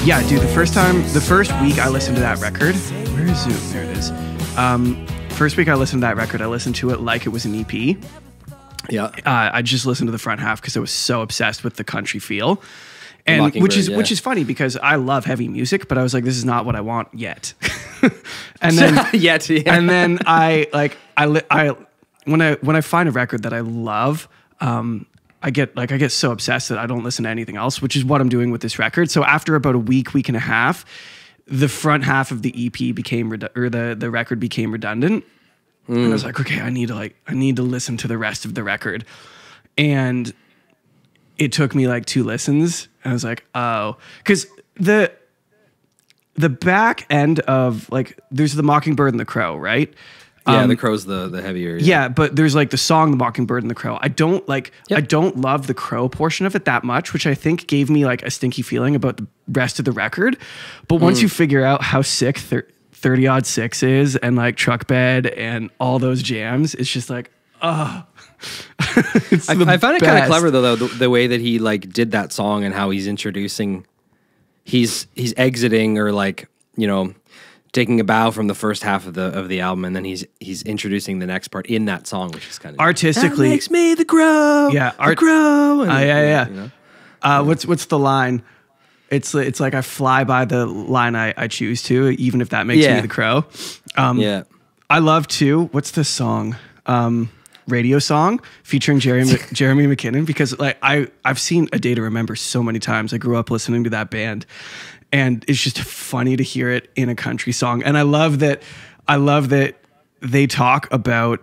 Yeah, dude, the first week I listened to that record, where is Zoom? There it is. First week I listened to that record, I listened to it like it was an EP. Yeah. I just listened to the front half because I was so obsessed with the country feel. And which is funny because I love heavy music, but I was like, this is not what I want yet. And then and then when I find a record that I love, I get so obsessed that I don't listen to anything else, which is what I'm doing with this record. So after about a week and a half, the front half of the EP became the record became redundant. And I was like, okay, I need to listen to the rest of the record. And it took me like 2 listens. And I was like, oh, because the back end of like, there's the Mockingbird and the Crow, right? Yeah, the Crow's the heavier. Yeah, but there's like the song, The Mockingbird and the Crow. I don't love the Crow portion of it that much, which I think gave me like a stinky feeling about the rest of the record. But once you figure out how sick 30 Odd 6 is and like Truck Bed and all those jams, it's just like, oh. I found it kind of clever though, the way that he like did that song and how he's introducing, he's exiting or like, you know, taking a bow from the first half of the album, and then he's introducing the next part in that song, which is kind of artistically that makes me the Crow. Yeah, the Crow. Yeah. You know? What's the line? It's like I fly by the line I choose to, even if that makes me the Crow. Yeah, I love too. What's the song? Radio Song featuring Jeremy McKinnon, because like I've seen A Day to Remember so many times. I grew up listening to that band. And it's just funny to hear it in a country song. And I love that they talk about,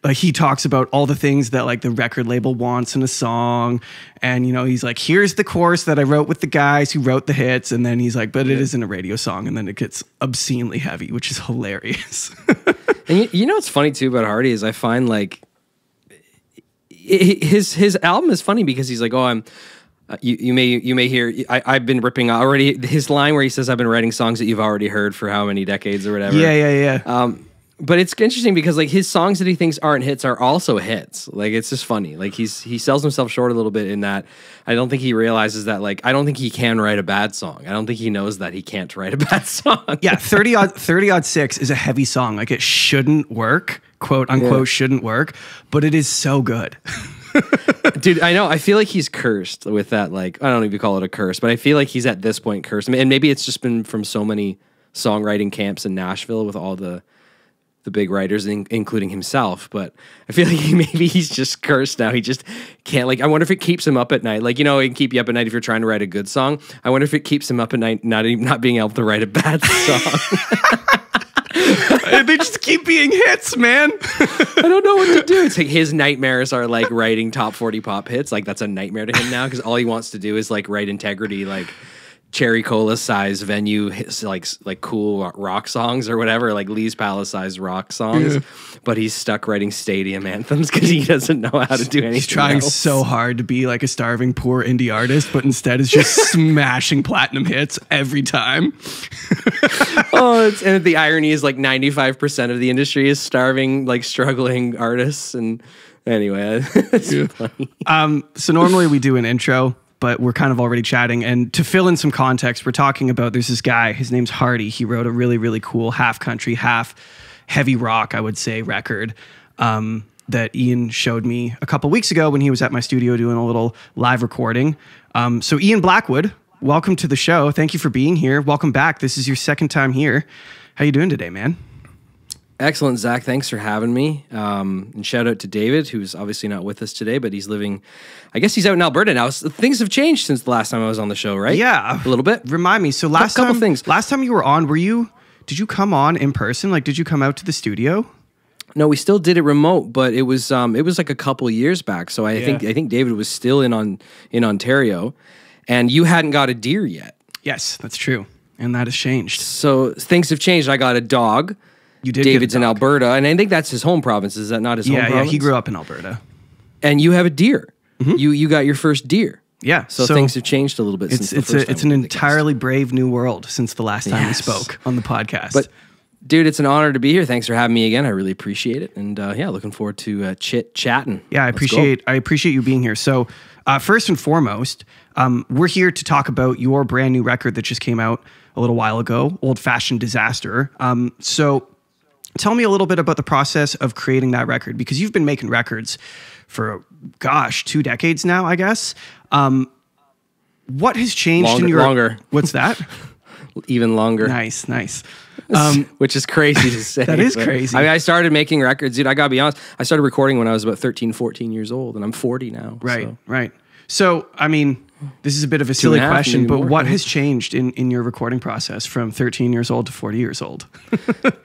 like he talks about all the things that like the record label wants in a song. And, you know, he's like, here's the chorus that I wrote with the guys who wrote the hits. And then he's like, but it isn't a radio song. And then it gets obscenely heavy, which is hilarious. And you know what's funny too about Hardy is I find like his album is funny because he's like, oh, you may hear I've been ripping already his line where he says I've been writing songs that you've already heard for how many decades or whatever. Yeah. But it's interesting because like his songs that he thinks aren't hits are also hits. Like it's just funny. Like he sells himself short a little bit in that I don't think he realizes that like I don't think he can write a bad song. I don't think he knows that he can't write a bad song. Yeah, 30 Odd 6 is a heavy song. Like it shouldn't work, quote unquote shouldn't work, but it is so good. Dude, I know. I feel like he's cursed with that. Like, I don't know if you call it a curse, but I feel like he's at this point cursed. And maybe it's just been from so many songwriting camps in Nashville with all the big writers, including himself. But I feel like maybe he's just cursed now. He just can't. Like, I wonder if it keeps him up at night. Like, you know, it can keep you up at night if you're trying to write a good song. I wonder if it keeps him up at night not being able to write a bad song. They just keep being hits, man. I don't know what to do. It's like his nightmares are like writing top 40 pop hits. Like that's a nightmare to him now because all he wants to do is like write integrity, like Cherry Cola size venue hits, like cool rock songs or whatever, like Lee's Palace size rock songs. Yeah. But he's stuck writing stadium anthems because he doesn't know how to do anything. He's trying so hard to be like a starving poor indie artist, but instead is just smashing platinum hits every time. And the irony is like 95% of the industry is starving, like struggling artists. And anyway, it's funny. So normally we do an intro, but we're kind of already chatting. And to fill in some context, we're talking about, there's this guy, his name's Hardy. He wrote a really, really cool half country, half heavy rock, I would say, record that Ian showed me a couple weeks ago when he was at my studio doing a little live recording. So Ian Blackwood, welcome to the show. Thank you for being here. Welcome back. This is your second time here. How you doing today, man? Excellent, Zach. Thanks for having me. And shout out to David, who's obviously not with us today, but he's living, I guess he's out in Alberta now. Things have changed since the last time I was on the show, right? Yeah. A little bit. Remind me. So last time you were on, did you come on in person? Like, did you come out to the studio? No, we still did it remote, but it was like a couple years back. So I think David was still in Ontario, and you hadn't got a deer yet. Yes, that's true. And that has changed. So things have changed. I got a dog. You did. David's in Alberta, and I think that's his home province. Is that not his home province? Yeah, he grew up in Alberta. And you have a deer. Mm-hmm. You got your first deer. Yeah. So things have changed a little bit since the first time. It's an entirely brave new world since the last time we spoke on the podcast. But dude, it's an honor to be here. Thanks for having me again. I really appreciate it. And looking forward to chit-chatting. Yeah, I appreciate you being here. So First and foremost, we're here to talk about your brand new record that just came out a little while ago, Old Fashioned Disaster. So tell me a little bit about the process of creating that record, because you've been making records for, 2 decades now, I guess. What has changed in your... Longer. What's that? Even longer. Nice. Which is crazy to say. That is crazy. I mean, I started making records, dude. I gotta be honest. I started recording when I was about 13, 14 years old, and I'm 40 now. Right. So, I mean, this is a bit of a silly question, but more. what has changed in your recording process from 13 years old to 40 years old?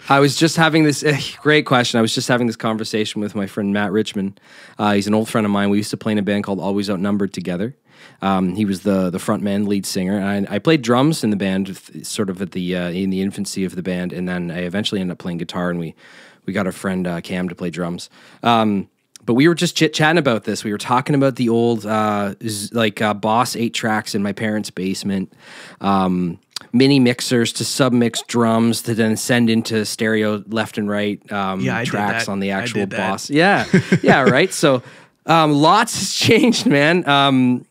I was just having this great question. I was just having this conversation with my friend Matt Richmond. He's an old friend of mine. We used to play in a band called Always Outnumbered together. He was the frontman, lead singer. And I played drums in the band, sort of at the in the infancy of the band, and then I eventually ended up playing guitar. And we got our friend Cam to play drums. But we were just chit-chatting about this. We were talking about the old Boss 8 tracks in my parents' basement, mini mixers to submix drums to then send into stereo left and right tracks on the actual Boss. Yeah, right. So lots has changed, man.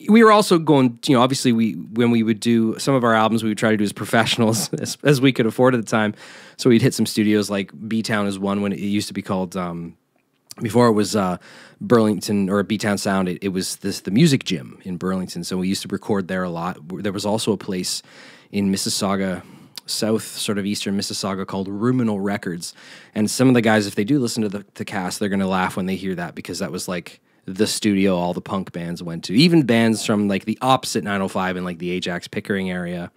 We were also going, obviously when we would do some of our albums, we would try to do as professionals as we could afford at the time. So we'd hit some studios like B-Town is one, when it used to be called... before it was Burlington or B-Town Sound, it was the Music Gym in Burlington. So we used to record there a lot. There was also a place in Mississauga, south, sort of eastern Mississauga, called Ruminal Records. And some of the guys, if they do listen to the cast, they're going to laugh when they hear that, because that was like the studio all the punk bands went to. Even bands from like the opposite 905 in like the Ajax Pickering area.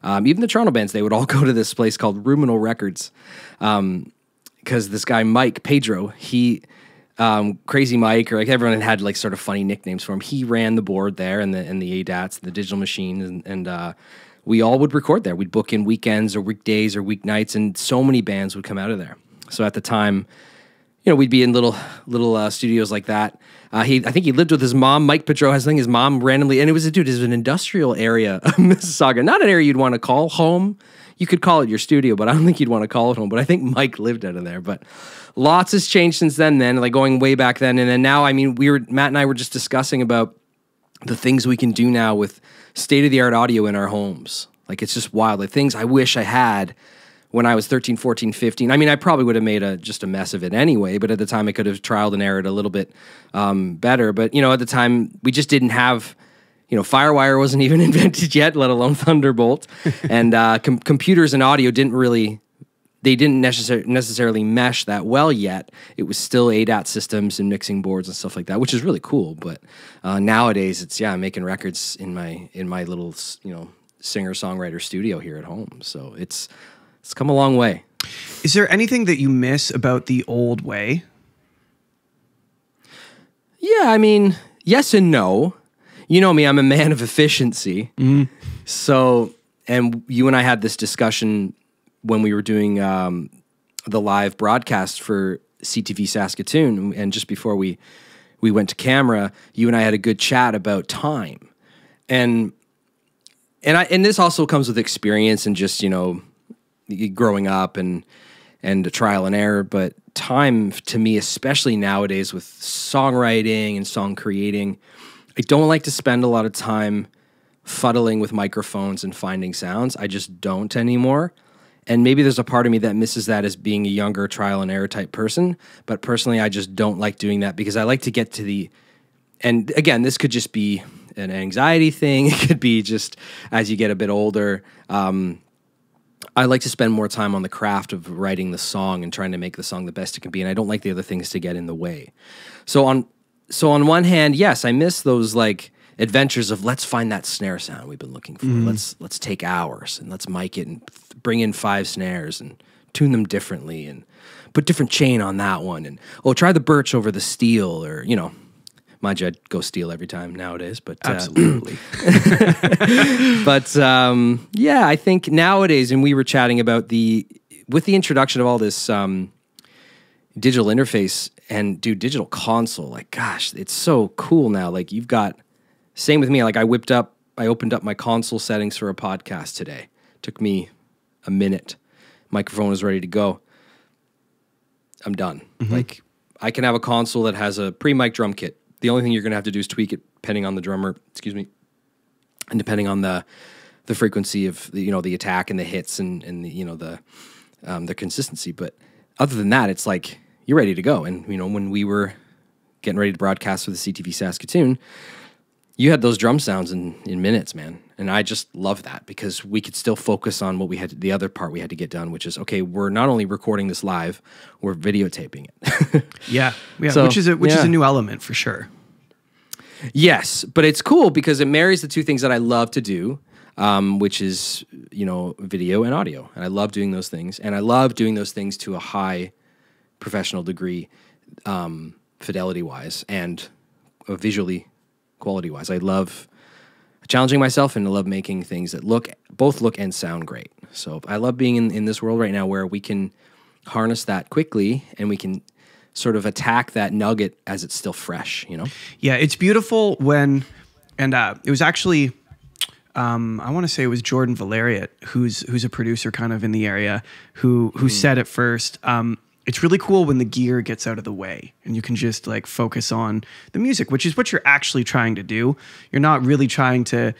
Even the Toronto bands, they would all go to this place called Ruminal Records. Because this guy, Mike Pedro, he... Crazy Mike, or like everyone had like sort of funny nicknames for him. He ran the board there and the ADATs, the digital machine, and we all would record there. We'd book in weekends or weekdays or weeknights, and so many bands would come out of there. So at the time, we'd be in little studios like that. I think he lived with his mom. Mike Pedro has his mom randomly, and it was an industrial area of Mississauga, not an area you'd want to call home. You could call it your studio, but I don't think you'd want to call it home. But I think Mike lived out of there. But lots has changed since then, like going way back then. And then now, I mean, Matt and I were just discussing about the things we can do now with state-of-the-art audio in our homes. Like, it's just wild. Like, things I wish I had when I was 13, 14, 15. I mean, I probably would have made just a mess of it anyway, but at the time I could have trialed and errored a little bit better. But, at the time, we just didn't have... Firewire wasn't even invented yet, let alone Thunderbolt. And computers and audio didn't necessarily mesh that well yet. It was still ADAT systems and mixing boards and stuff like that, which is really cool. But nowadays, it's I'm making records in my little singer-songwriter studio here at home. So it's come a long way. Is there anything that you miss about the old way? Yeah, I mean, yes and no. You know me, I'm a man of efficiency. Mm-hmm. So, and you and I had this discussion when we were doing the live broadcast for CTV Saskatoon, and just before we went to camera, you and I had a good chat about time. And this also comes with experience and just, growing up and a trial and error, but time to me, especially nowadays with songwriting and song creating, I don't like to spend a lot of time fuddling with microphones and finding sounds. I just don't anymore. And maybe there's a part of me that misses that as being a younger trial and error type person. But personally, I just don't like doing that, because I like to get to and again, this could just be an anxiety thing. It could be just as you get a bit older. I like to spend more time on the craft of writing the song and trying to make the song the best it can be. And I don't like the other things to get in the way. So on one hand, yes, I miss those like adventures of let's find that snare sound we've been looking for. Mm. Let's take hours and let's mic it and bring in 5 snares and tune them differently and put different chain on that one, and try the birch over the steel, or mind you, I'd go steel every time nowadays, but absolutely. But yeah, I think nowadays, and we were chatting about with the introduction of all this digital interface and digital console, like, gosh, it's so cool now. Like, you've got, same with me, like I opened up my console settings for a podcast today. Took me a minute. Microphone was ready to go. I'm done. Mm-hmm. Like, I can have a console that has a pre-mic drum kit. The only thing you're going to have to do is tweak it depending on the drummer, excuse me, and depending on the frequency of the, the attack and the hits and the consistency. But other than that, it's like you're ready to go. And when we were getting ready to broadcast for the CTV Saskatoon, you had those drum sounds in minutes, man. And I just love that because we could still focus on what we had the other part we had to get done, which is, okay, we're not only recording this live, we're videotaping it. yeah. So, which is a new element for sure. Yes, but it's cool because it marries the two things that I love to do, which is, video and audio. And I love doing those things. And I love doing those things to a high professional degree, fidelity-wise and visually quality-wise. I love challenging myself, and I love making things that both look and sound great. So I love being in this world right now where we can harness that quickly and we can sort of attack that nugget as it's still fresh, Yeah, it's beautiful when, and it was actually, I want to say it was Jordan Valeriot, who's a producer kind of in the area, who said it first. It's really cool when the gear gets out of the way and you can just like focus on the music, which is what you're actually trying to do. You're not really trying to,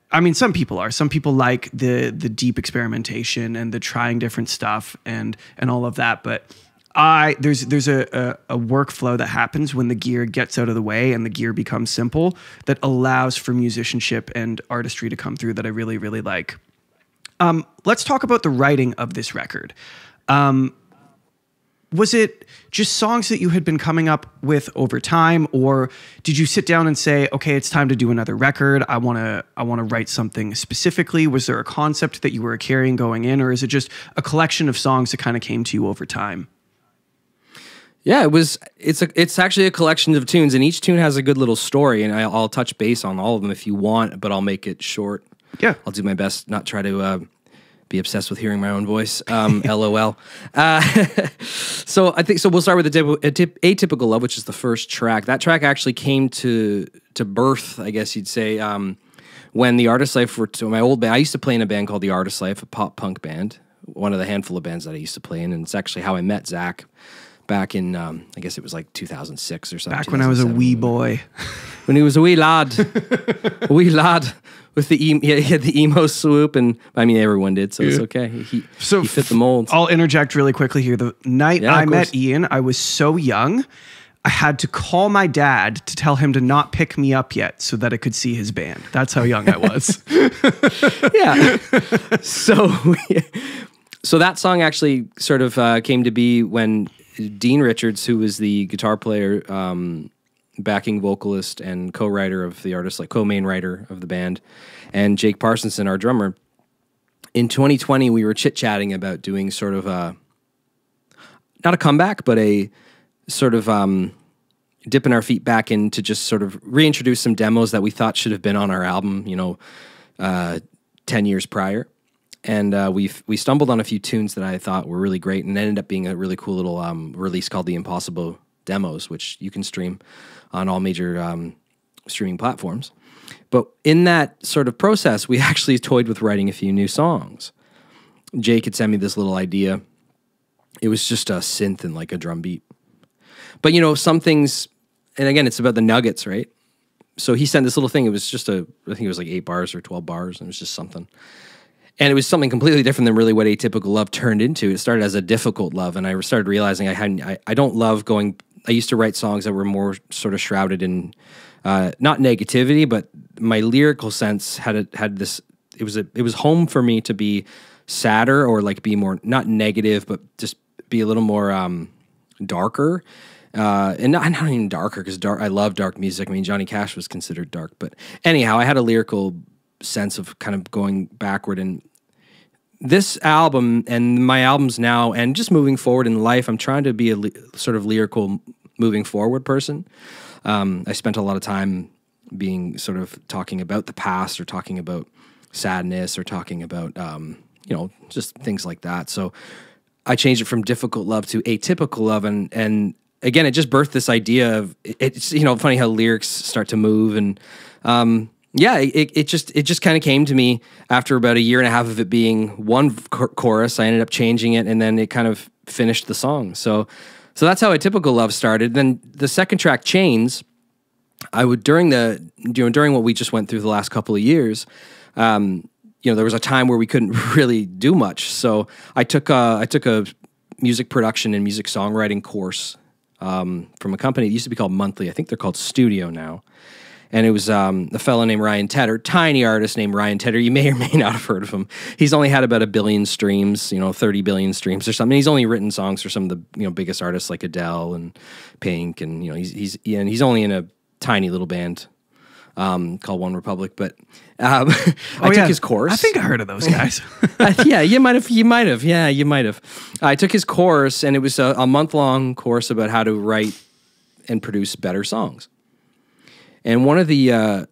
I mean, some people are. Some people like the deep experimentation and the trying different stuff and all of that, but there's a workflow that happens when the gear gets out of the way and the gear becomes simple that allows for musicianship and artistry to come through that I really, really like. Let's talk about the writing of this record. Was it just songs that you had been coming up with over time, or did you sit down and say, okay, it's time to do another record. I want to write something specifically. Was there a concept that you were carrying going in, or is it just a collection of songs that kind of came to you over time? Yeah, it's actually a collection of tunes, and each tune has a good little story, and I'll touch base on all of them if you want, but I'll make it short. Yeah. I'll do my best, not try to be obsessed with hearing my own voice. LOL. So we'll start with Atypical Love, which is the first track. That track actually came to birth, I guess you'd say, when the Artist Life my old band. I used to play in a band called the Artist Life, a pop punk band, one of the handful of bands that I used to play in, and it's actually how I met Zach back in, I guess it was like 2006 or something. Back when I was a wee boy. When he was a wee lad. A wee lad with he had the emo swoop, and I mean, everyone did, so it's okay. He fit the mold. I'll interject really quickly here. The night I met Ian, I was so young, I had to call my dad to tell him to not pick me up yet so that I could see his band. That's how young I was. Yeah. So that song actually sort of came to be when Dean Richards, who was the guitar player, backing vocalist and co-writer of the Artist, like co-main writer of the band, and Jake Parsonson, our drummer, in 2020, we were chit-chatting about doing sort of not a comeback, but a sort of dipping our feet back in to just sort of reintroduce some demos that we thought should have been on our album, 10 years prior. And we stumbled on a few tunes that I thought were really great, and ended up being a really cool little release called the Impossible Demos, which you can stream on all major streaming platforms. But in that sort of process, we actually toyed with writing a few new songs. Jake had sent me this little idea. It was just a synth and like a drum beat. But some things, and again, it's about the nuggets, right? So he sent this little thing. It was just I think it was like 8 bars or 12 bars, and it was just something. And it was something completely different than really what Atypical Love turned into. It started as a difficult love, and I started realizing I don't love going. I used to write songs that were more sort of shrouded in not negativity, but my lyrical sense had this. It was home for me to be sadder, or like be more not negative, but just be a little more darker. And not even darker, because I love dark music. I mean, Johnny Cash was considered dark, but anyhow, I had a lyrical sense of kind of going backward. And this album and my albums now, and just moving forward in life, I'm trying to be a sort of lyrical moving forward person. I spent a lot of time being sort of talking about the past, or talking about sadness, or talking about just things like that. So I changed it from Difficult Love to Atypical Love, and again, it just birthed this idea of it's funny how lyrics start to move. And it just kind of came to me after about 1.5 years of it being one chorus. I ended up changing it, and then it kind of finished the song. So that's how Atypical Love started. Then the second track, Chains, I would during what we just went through the last couple of years, there was a time where we couldn't really do much. So I took a music production and music songwriting course from a company that used to be called Monthly. I think they're called Studio now. And it was a fellow named Ryan Tedder, tiny artist named Ryan Tedder. You may or may not have heard of him. He's only had about 1 billion streams, 30 billion streams or something. He's only written songs for some of the biggest artists like Adele and Pink, and he's only in a tiny little band called One Republic. But I took his course. I think I heard of those guys. Yeah, you might have. Yeah, you might have. I took his course, and it was a month-long course about how to write and produce better songs. And one of the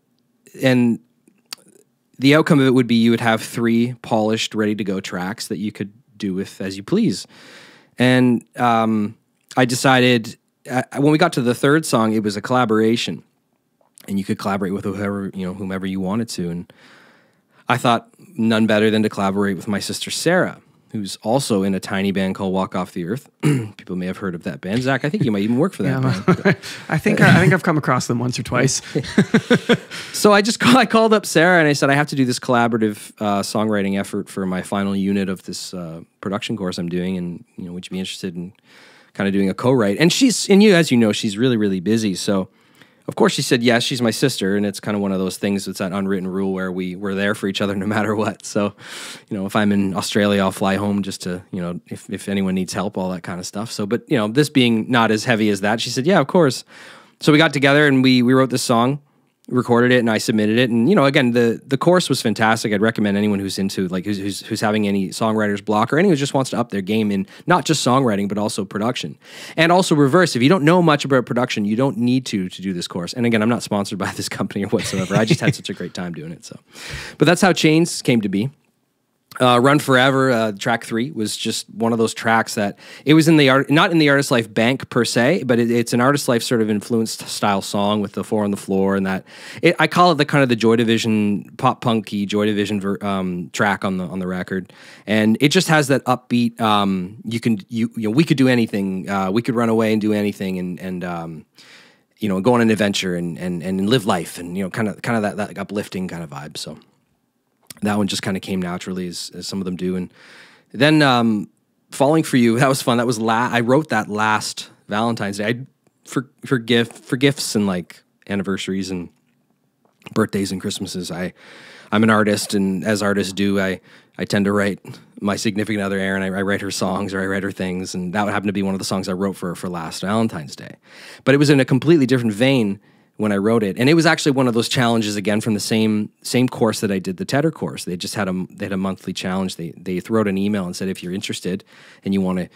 outcome of it would be you would have 3 polished, ready-to-go tracks that you could do with as you please. And I decided when we got to the 3rd song, it was a collaboration, and you could collaborate with whomever you wanted to. And I thought none better than to collaborate with my sister Sarah, who's also in a tiny band called Walk Off the Earth. People may have heard of that band. Zach, I think you might even work for that band. I think I've come across them once or twice. So I called up Sarah and I said, I have to do this collaborative songwriting effort for my final unit of this production course I'm doing, and would you be interested in kind of doing a co-write? And as you know, she's really, really busy. So of course she said yes. She's my sister, and it's kind of one of those things. It's that unwritten rule where we're there for each other no matter what. So, if I'm in Australia, I'll fly home just to, if anyone needs help, all that kind of stuff. So, but this being not as heavy as that, she said, yeah, of course. So we got together and we wrote this song, recorded it, and I submitted it. And again, the course was fantastic. I'd recommend anyone who's into who's having any songwriter's block, or anyone who just wants to up their game in not just songwriting but also production. And also reverse, if you don't know much about production, you don't need to do this course. And again, I'm not sponsored by this company or whatsoever. I just had such a great time doing it. So, but that's how Chains came to be. Run Forever, track 3, was just one of those tracks that it was not in the Artist Life bank per se, but it's an Artist Life sort of influenced style song with the 4 on the floor, and I call it the kind of the Joy Division pop punky Joy Division track on the record, and it just has that upbeat. We could do anything. We could run away and do anything, and go on an adventure and live life, and kind of that like uplifting kind of vibe. So that one just kind of came naturally, as some of them do. And then Falling for You, that was fun. That was I wrote that last Valentine's Day. For gifts and like anniversaries and birthdays and Christmases. I'm an artist, and as artists do, I tend to write my significant other, Erin. I write her songs, or I write her things, and that would happen to be one of the songs I wrote for last Valentine's Day. But it was in a completely different vein when I wrote it, and it was actually one of those challenges again from the same course that I did, the Tedder course. They just had a monthly challenge. They threw out an email and said, if you're interested and you want to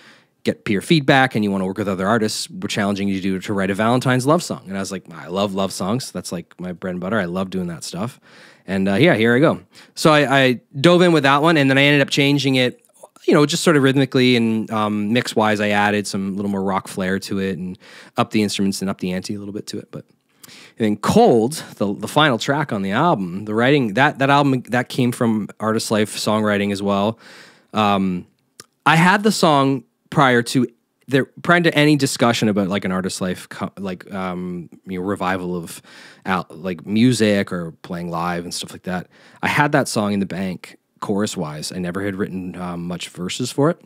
get peer feedback and you want to work with other artists, we're challenging you to write a Valentine's love song. And I was like, I love songs. That's like my bread and butter. I love doing that stuff. And here I go. So I dove in with that one, and then I ended up changing it, just sort of rhythmically and mix-wise. I added some little more rock flair to it and up the instruments and up the ante a little bit to it. But and then Cold, the final track on the album, the writing, that album, that came from Artist Life songwriting as well. I had the song prior to any discussion about like an Artist Life revival of like music or playing live and stuff like that. I had that song in the bank chorus wise. I never had written much verses for it.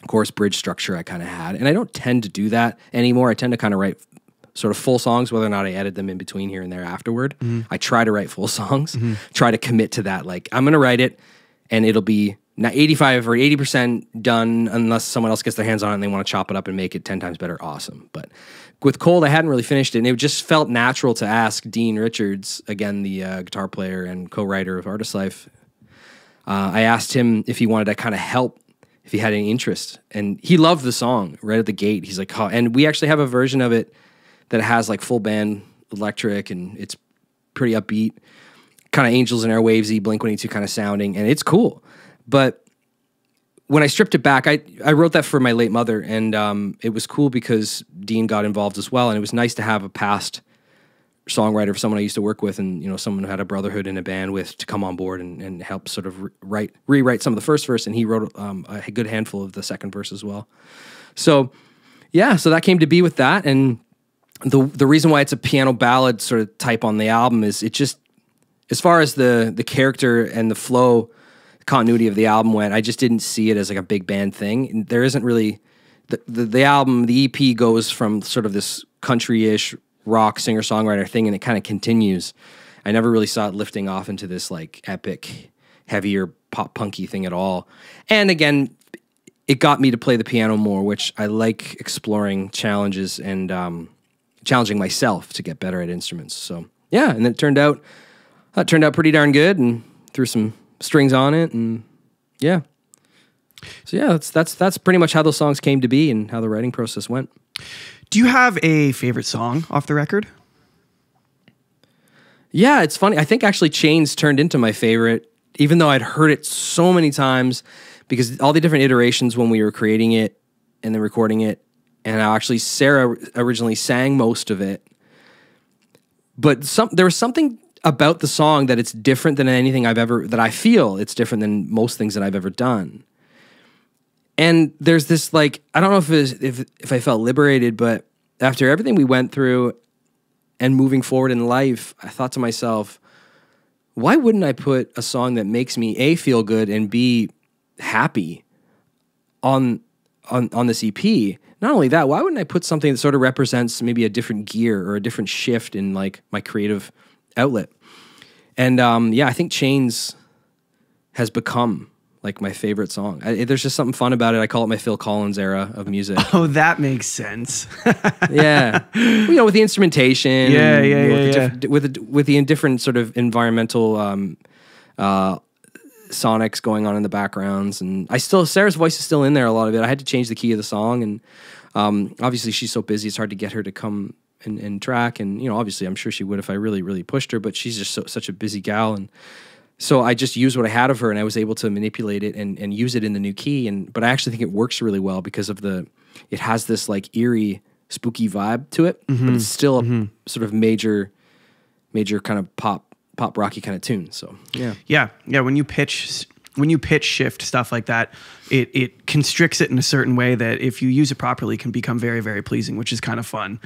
Chorus bridge structure I kind of had, and I don't tend to do that anymore. I tend to kind of write sort of full songs, whether or not I edit them in between here and there afterward. I try to write full songs, try to commit to that. Like, I'm going to write it and it'll be 85 or 80% done unless someone else gets their hands on it and they want to chop it up and make it 10 times better. Awesome. But with Cold, I hadn't really finished it, and it just felt natural to ask Dean Richards, again, the guitar player and co-writer of Artist Life. I asked him if he wanted to kind of help, if he had any interest. And he loved the song right at the gate. He's like, oh, and we actually have a version of it that has like full band electric, and it's pretty upbeat, kind of Angels and Airwavesy, Blink-182 kind of sounding, and it's cool. But when I stripped it back, I wrote that for my late mother, and it was cool because Dean got involved as well, and it was nice to have a past songwriter, someone I used to work with, and someone who had a brotherhood in a band with, to come on board and help sort of rewrite some of the first verse, and he wrote a good handful of the second verse as well. So yeah, so that came to be with that, and the reason why it's a piano ballad sort of type on the album is it just, as far as the character and the flow continuity of the album went, I just didn't see it as like a big band thing. And there isn't really the album, the EP goes from sort of this country-ish rock singer-songwriter thing, and it kind of continues. I never really saw it lifting off into this like epic, heavier pop punky thing at all. And again, it got me to play the piano more, which I like exploring challenges and challenging myself to get better at instruments. So yeah, and it turned out pretty darn good, and threw some strings on it, and yeah. So yeah, that's pretty much how those songs came to be and how the writing process went. Do you have a favorite song off the record? Yeah, it's funny. I think actually Chains turned into my favorite, even though I'd heard it so many times, because all the different iterations when we were creating it and then recording it, and actually Sarah originally sang most of it. But there was something about the song that it's different than anything that I feel it's different than most things that I've ever done. And there's this like, I don't know if I felt liberated, but after everything we went through and moving forward in life, I thought to myself, why wouldn't I put a song that makes me A, feel good, and B, happy on this EP? Not only that, why wouldn't I put something that sort of represents maybe a different gear or a different shift in like my creative outlet? And yeah, I think Chains has become like my favorite song. There's just something fun about it. I call it my Phil Collins era of music. Oh, that makes sense. Yeah, with the instrumentation. With the different sort of environmental sonics going on in the backgrounds, and Sarah's voice is still in there. A lot of it. I had to change the key of the song, and obviously she's so busy, it's hard to get her to come and track. And obviously, I'm sure she would if I really, really pushed her. But she's just such a busy gal, and so I just used what I had of her, and I was able to manipulate it and use it in the new key. But I actually think it works really well because of it has this like eerie, spooky vibe to it, but it's still a sort of major kind of pop rocky kind of tune. So yeah. When you pitch shift stuff like that, it constricts it in a certain way that if you use it properly can become very, very pleasing, which is kind of fun.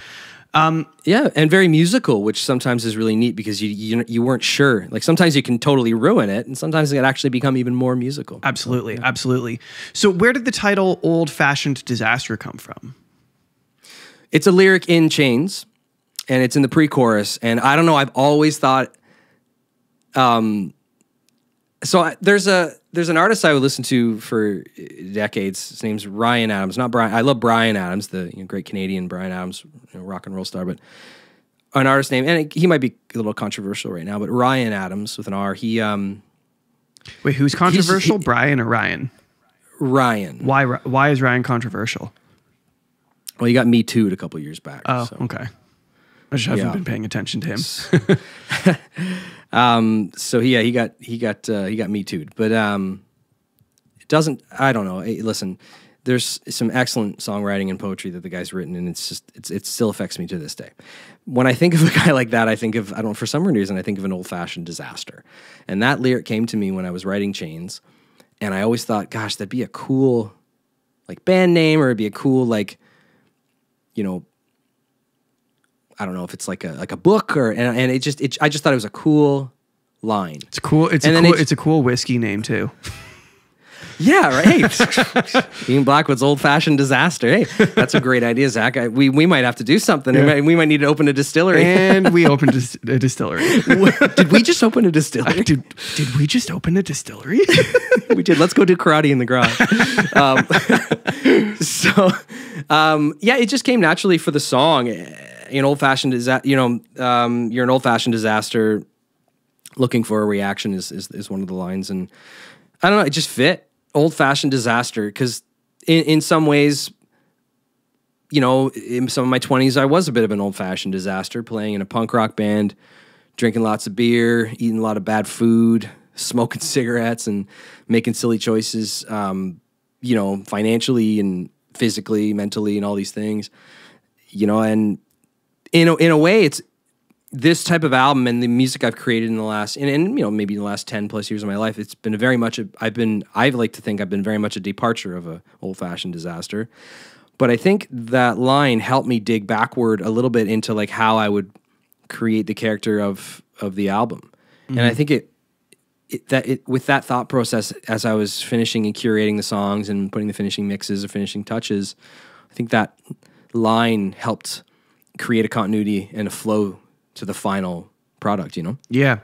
Yeah, and very musical, which sometimes is really neat because you weren't sure. Like sometimes you can totally ruin it, and sometimes it can actually become even more musical. Absolutely, absolutely. So where did the title "Old Fashioned Disaster" come from? It's a lyric in Chains, and it's in the pre-chorus. And I don't know, I've always thought. There's an artist I would listen to for decades. His name's Ryan Adams, not Brian. I love Brian Adams, the great Canadian Brian Adams, rock and roll star. But an artist name, and he might be a little controversial right now, but Ryan Adams with an R. He wait, who's controversial? Brian or Ryan? Ryan. Why is Ryan controversial? Well, he got Me Too'd a couple years back. Oh, so. Okay. I just haven't been paying attention to him. So yeah, he got Me Too'd, but it doesn't. I don't know. Listen, there's some excellent songwriting and poetry that the guy's written, and it still affects me to this day. When I think of a guy like that, I think of, I don't know, for some reason, I think of an old-fashioned disaster, and that lyric came to me when I was writing Chains, and I always thought, gosh, that'd be a cool like band name, or it'd be a cool like, I don't know if it's like a book or and I just thought it was a cool line. It's cool. It's a cool whiskey name too. Yeah, right. Being Blackwood's Old Fashioned Disaster. Hey, that's a great idea, Zach. We might have to do something. Yeah. We might need to open a distillery. And we opened a distillery. Did we just open a distillery? Did we just open a distillery? We did. Let's go do karate in the garage. Yeah, it just came naturally for the song. An old-fashioned disaster. You're an old-fashioned disaster. Looking for a reaction is one of the lines, and I don't know. It just fit. Old-fashioned disaster, because in some ways, in some of my 20s, I was a bit of an old-fashioned disaster, playing in a punk rock band, drinking lots of beer, eating a lot of bad food, smoking cigarettes, and making silly choices, financially and physically, mentally, and all these things, and in a way, it's this type of album and the music I've created in the last, and maybe in the last 10 plus years of my life, it's been I like to think I've been very much a departure of a old-fashioned disaster. But I think that line helped me dig backward a little bit into like how I would create the character of the album. And I think with that thought process, as I was finishing and curating the songs and putting the finishing mixes or finishing touches, I think that line helped create a continuity and a flow to the final product, you know? Yeah.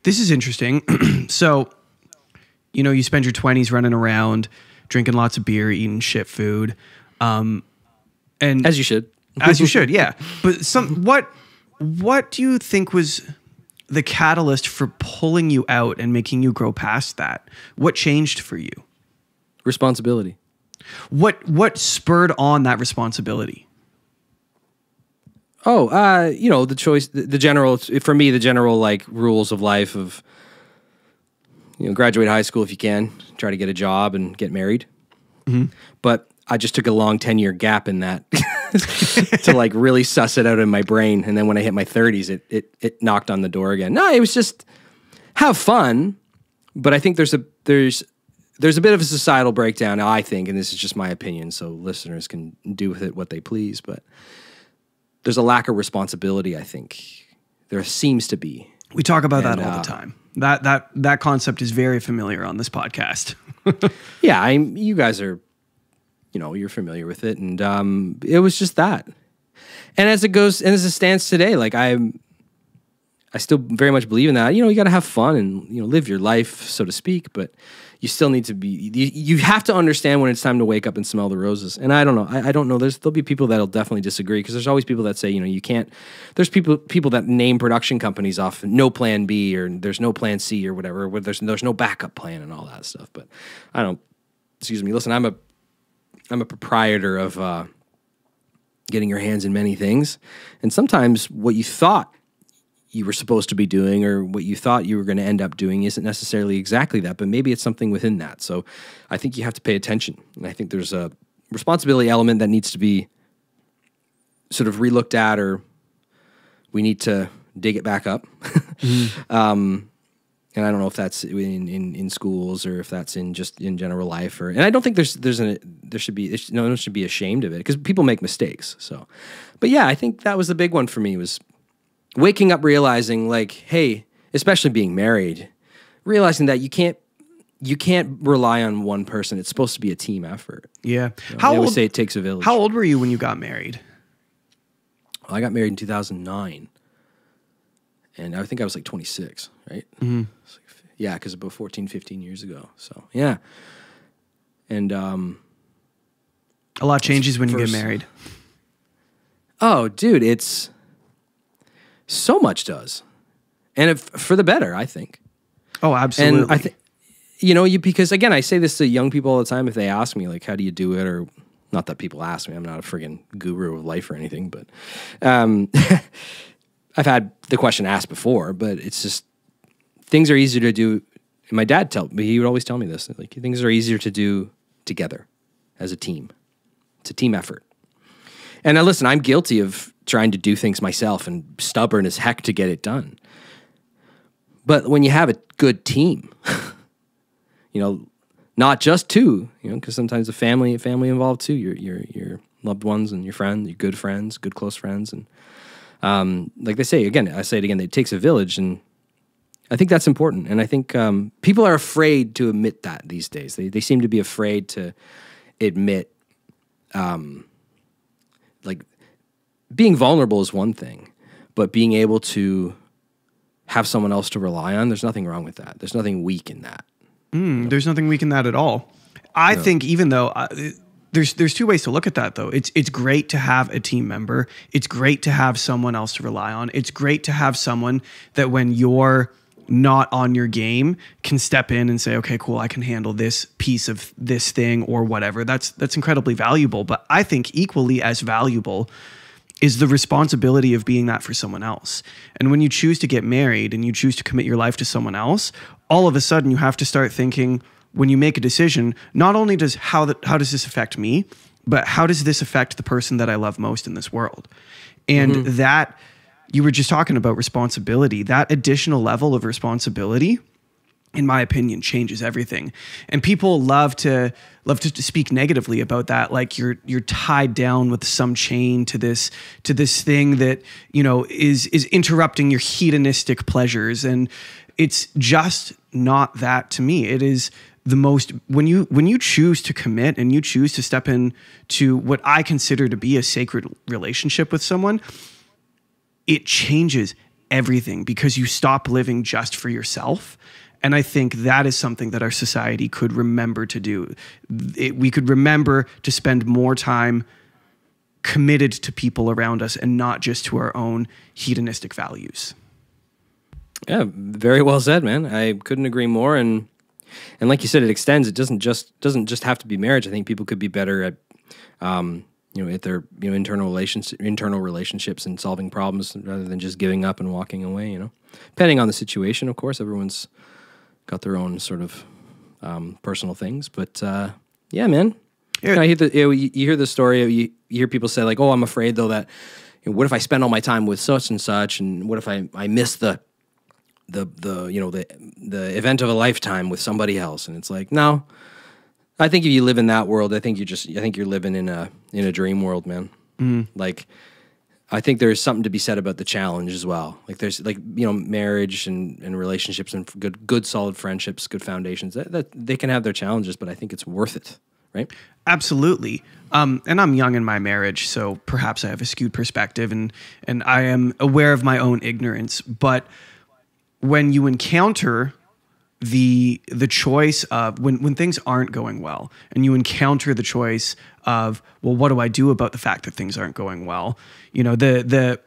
This is interesting. So, you know, you spend your 20s running around, drinking lots of beer, eating shit food. And as you should. As you should, yeah. But what do you think was the catalyst for pulling you out and making you grow past that? What changed for you? Responsibility. What spurred on that responsibility? Oh, you know, the choice, the general, for me, the general like rules of life of, you know, graduate high school if you can, try to get a job and get married. Mm-hmm. But I just took a long 10-year gap in that to like really suss it out in my brain. And then when I hit my 30s, it knocked on the door again. No, it was just have fun. But I think there's a bit of a societal breakdown, I think, and this is just my opinion, so listeners can do with it what they please, but there's a lack of responsibility, I think. There seems to be. We talk about that all the time. That concept is very familiar on this podcast. Yeah, you guys are, you know, you're familiar with it, and it was just that. And as it stands today, like I still very much believe in that. You know, you got to have fun and, you know, live your life, so to speak, but you still need to be, you have to understand when it's time to wake up and smell the roses. And I don't know. I don't know. There'll be people that'll definitely disagree because there's always people that say, you know, you can't, there's people that name production companies off no plan B or there's no plan C or whatever, where there's no backup plan and all that stuff. But I don't, excuse me, listen, I'm a proprietor of getting your hands in many things. And sometimes what you thought you were supposed to be doing or what you thought you were going to end up doing isn't necessarily exactly that, but maybe it's something within that. So I think you have to pay attention. And I think there's a responsibility element that needs to be sort of relooked at, or we need to dig it back up. Mm-hmm. And I don't know if that's in schools or if that's in just in general life, and I don't think no one should be ashamed of it because people make mistakes. So, but yeah, I think that was the big one for me, was waking up realizing, like, hey, especially being married, realizing that you can't rely on one person. It's supposed to be a team effort. Yeah. You know, they always say it takes a village. How old were you when you got married? Well, I got married in 2009. And I think I was like 26, right? Mm-hmm. Yeah, because about 14, 15 years ago. So, yeah. And a lot changes when you get married. Oh, dude, it's so much does. And for the better, I think. Oh, absolutely. And I think, you know, because again, I say this to young people all the time if they ask me, like, how do you do it? Or not that people ask me, I'm not a friggin' guru of life or anything, but I've had the question asked before, but it's just things are easier to do. And my dad he would always tell me this, like, things are easier to do together as a team. It's a team effort. And now listen, I'm guilty of trying to do things myself and stubborn as heck to get it done. But when you have a good team, you know, not just two, you know, because sometimes a family involved too, your loved ones and your friends, your good friends, good close friends, and like they say, again, I say it again, it takes a village, and I think that's important. And I think people are afraid to admit that these days. They seem to be afraid to admit, like, being vulnerable is one thing, but being able to have someone else to rely on, there's nothing wrong with that. There's nothing weak in that. There's nothing weak in that at all. I think even though... There's two ways to look at that, though. It's great to have a team member. It's great to have someone else to rely on. It's great to have someone that when you're not on your game can step in and say, okay, cool, I can handle this piece of this thing or whatever. That's incredibly valuable. But I think equally as valuable is the responsibility of being that for someone else. And when you choose to get married and you choose to commit your life to someone else, all of a sudden you have to start thinking, when you make a decision, not only does how does this affect me, but how does this affect the person that I love most in this world? And that, you were just talking about responsibility, that additional level of responsibility in my opinion, changes everything. And people love to speak negatively about that, like you're tied down with some chain to this thing that, you know, is interrupting your hedonistic pleasures. And it's just not that to me. It is the most, when you choose to commit and you choose to step into what I consider to be a sacred relationship with someone, it changes everything because you stop living just for yourself. And I think that is something that our society could remember to do. We could remember to spend more time committed to people around us and not just to our own hedonistic values. Yeah, very well said, man. I couldn't agree more. And like you said, it extends. It doesn't just have to be marriage. I think people could be better at, at their internal relationships and solving problems rather than just giving up and walking away. You know, depending on the situation, of course, everyone's got their own sort of personal things, but yeah, man. Yeah. You hear the story. You hear people say like, "Oh, I'm afraid though that what if I spend all my time with such and such, and what if I miss the event of a lifetime with somebody else?" And it's like, no. I think if you live in that world, I think you're living in a dream world, man. Like, I think there's something to be said about the challenge as well. Like there's marriage and relationships and good solid friendships, good foundations that they can have their challenges, but I think it's worth it, right? Absolutely. And I'm young in my marriage, so perhaps I have a skewed perspective and I am aware of my own ignorance. But when you encounter the choice of when things aren't going well and you encounter the choice of, well, what do I do about the fact that things aren't going well? You know, the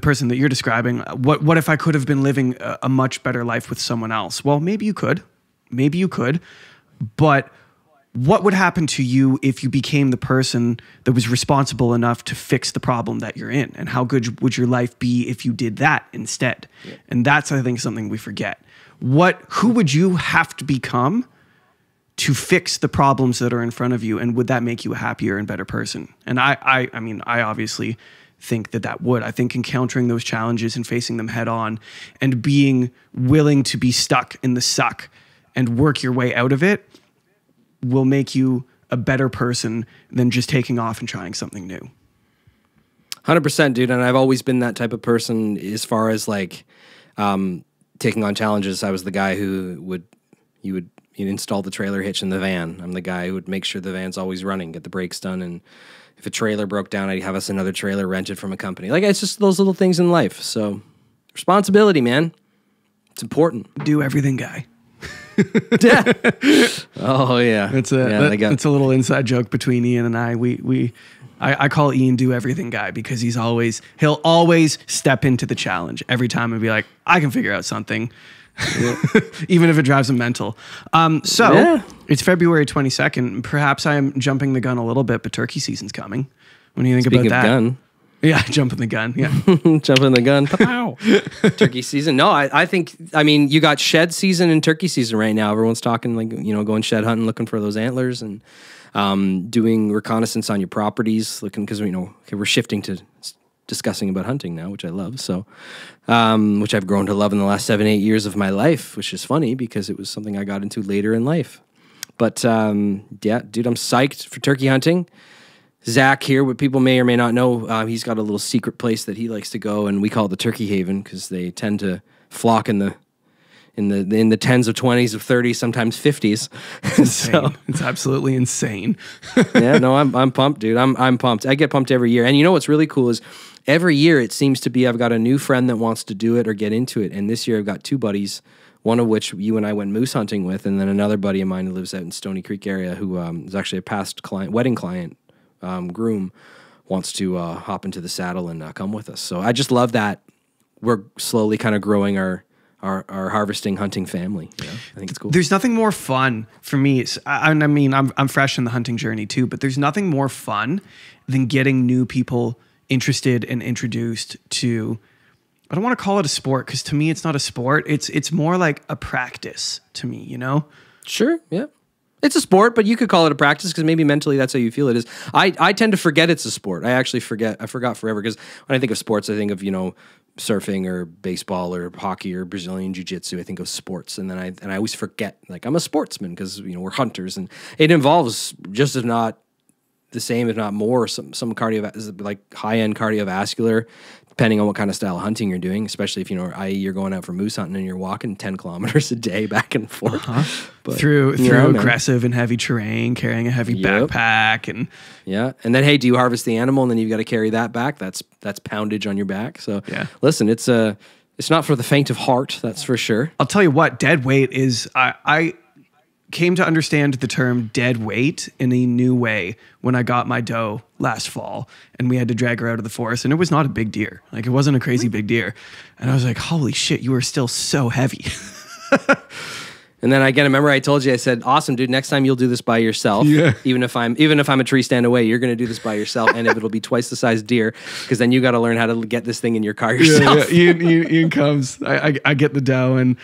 person that you're describing, what if I could have been living a much better life with someone else? Well, maybe you could, but what would happen to you if you became the person that was responsible enough to fix the problem that you're in? And how good would your life be if you did that instead? Yeah. And that's, I think, something we forget. Who would you have to become to fix the problems that are in front of you? And would that make you a happier and better person? And I mean, I obviously think that would. I think encountering those challenges and facing them head on and being willing to be stuck in the suck and work your way out of it will make you a better person than just taking off and trying something new. 100%, dude. And I've always been that type of person as far as like, taking on challenges. I was the guy who you'd install the trailer hitch in the van. I'm the guy who would make sure the van's always running, get the brakes done, and if a trailer broke down, I'd have us another trailer rented from a company. Like, it's just those little things in life. So, responsibility, man. It's important. Do everything, guy. Yeah. Oh yeah. It's a little inside joke between Ian and I. I call Ian Do Everything Guy because he'll always step into the challenge every time and be like, I can figure out something. Even if it drives him mental. It's February 22nd. Perhaps I am jumping the gun a little bit, but turkey season's coming. What do you think about that? Gun. Yeah, jumping the gun. Yeah. Jumping the gun. Pow. Turkey season. No, I think, you got shed season and turkey season right now. Everyone's talking like, going shed hunting, looking for those antlers and doing reconnaissance on your properties, looking, because we're shifting to discussing about hunting now, which I love. So, which I've grown to love in the last 7-8 years of my life, which is funny because it was something I got into later in life. But yeah, dude, I'm psyched for turkey hunting. Zach here, what people may or may not know, he's got a little secret place that he likes to go, and we call it the Turkey Haven because they tend to flock in the tens of 20s of 30s, sometimes 50s. It's insane. So, it's absolutely insane. Yeah, no, I'm pumped, dude. I'm pumped. I get pumped every year. And you know what's really cool is every year it seems to be I've got a new friend that wants to do it or get into it. And this year I've got two buddies, one of which you and I went moose hunting with, and then another buddy of mine who lives out in Stony Creek area who is actually a past wedding client, groom, wants to hop into the saddle and come with us. So I just love that we're slowly kind of growing our harvesting hunting family. I think it's cool. There's nothing more fun for me. I'm fresh in the hunting journey too, but there's nothing more fun than getting new people interested and introduced to, I don't want to call it a sport because to me it's not a sport. It's more like a practice to me, Sure, yeah. It's a sport, but you could call it a practice because maybe mentally that's how you feel it is. I tend to forget it's a sport. I actually forget. I forgot forever because when I think of sports, I think of, surfing or baseball or hockey or Brazilian jiu-jitsu. I think of sports, and then I always forget, like, I'm a sportsman because we're hunters, and it involves just if not the same, if not more, some like high-end cardiovascular, depending on what kind of style of hunting you're doing, especially if, i.e. you're going out for moose hunting and you're walking 10 kilometers a day back and forth. But, through aggressive and heavy terrain, carrying a heavy backpack. And then, hey, do you harvest the animal and then you've got to carry that back? That's poundage on your back. So listen, it's not for the faint of heart, that's for sure. I'll tell you what, dead weight is, I came to understand the term dead weight in a new way when I got my doe last fall and we had to drag her out of the forest, and it was not a big deer. Like, it wasn't a crazy big deer. And I was like, holy shit, you are still so heavy. And then remember I told you, I said, awesome, dude, next time you'll do this by yourself. Yeah. Even if I'm a tree stand away, you're going to do this by yourself. And if it'll be twice the size deer, because then you got to learn how to get this thing in your car yourself. Yeah. Ian comes, I get the doe, and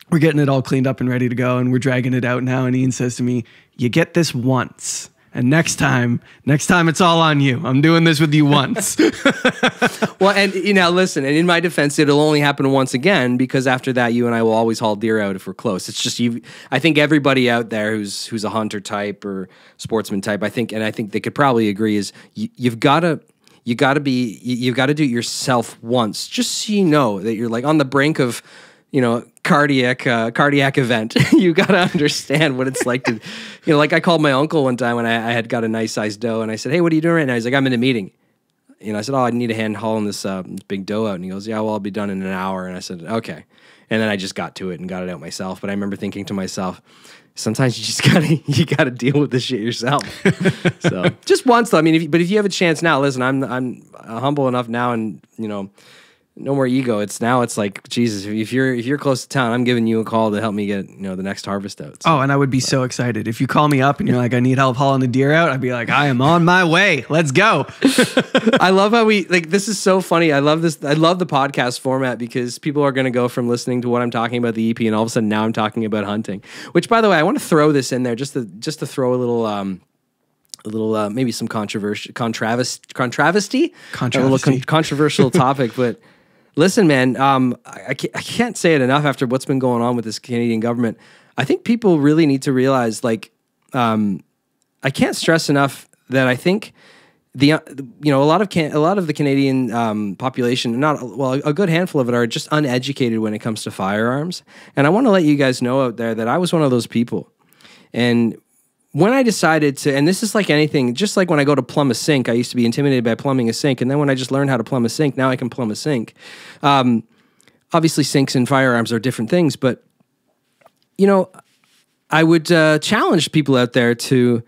we're getting it all cleaned up and ready to go, and we're dragging it out now. And Ian says to me, you get this once, and next time it's all on you. I'm doing this with you once. Well, and listen, and in my defense, it'll only happen once again, because after that, you and I will always haul deer out if we're close. It's just I think everybody out there who's a hunter type or sportsman type, I think they could probably agree, is you've got to do it yourself once, just so you know that you're like on the brink of cardiac event. You got to understand what it's like to, like I called my uncle one time when I had got a nice sized doe, and I said, hey, what are you doing right now? He's like, I'm in a meeting. I said, oh, I need a hand hauling this big doe out. And he goes, yeah, well, I'll be done in an hour. And I said, okay. And then I just got to it and got it out myself. But I remember thinking to myself, sometimes you gotta deal with this shit yourself. So just once though. I mean, if you have a chance now, listen, I'm humble enough now, and no more ego. It's like, Jesus, if you're close to town, I'm giving you a call to help me get, the next harvest out. So, and I would be so excited. If you call me up and you're like, I need help hauling a deer out, I'd be like, I am on my way. Let's go. I love how this is so funny. I love this. I love the podcast format, because people are going to go from listening to what I'm talking about, the EP, and all of a sudden now I'm talking about hunting, which, by the way, I want to throw this in there just to throw a little, maybe some controversy, a little controversial topic, but listen, man, I can't say it enough after what's been going on with this Canadian government. I think people really need to realize, I can't stress enough that I think a lot of the Canadian population, a good handful of it, are just uneducated when it comes to firearms. And I want to let you guys know out there that I was one of those people. And when I decided to, and this is like anything, just like when I go to plumb a sink, I used to be intimidated by plumbing a sink. And then when I just learned how to plumb a sink, now I can plumb a sink. Obviously, sinks and firearms are different things, but, I would challenge people out there to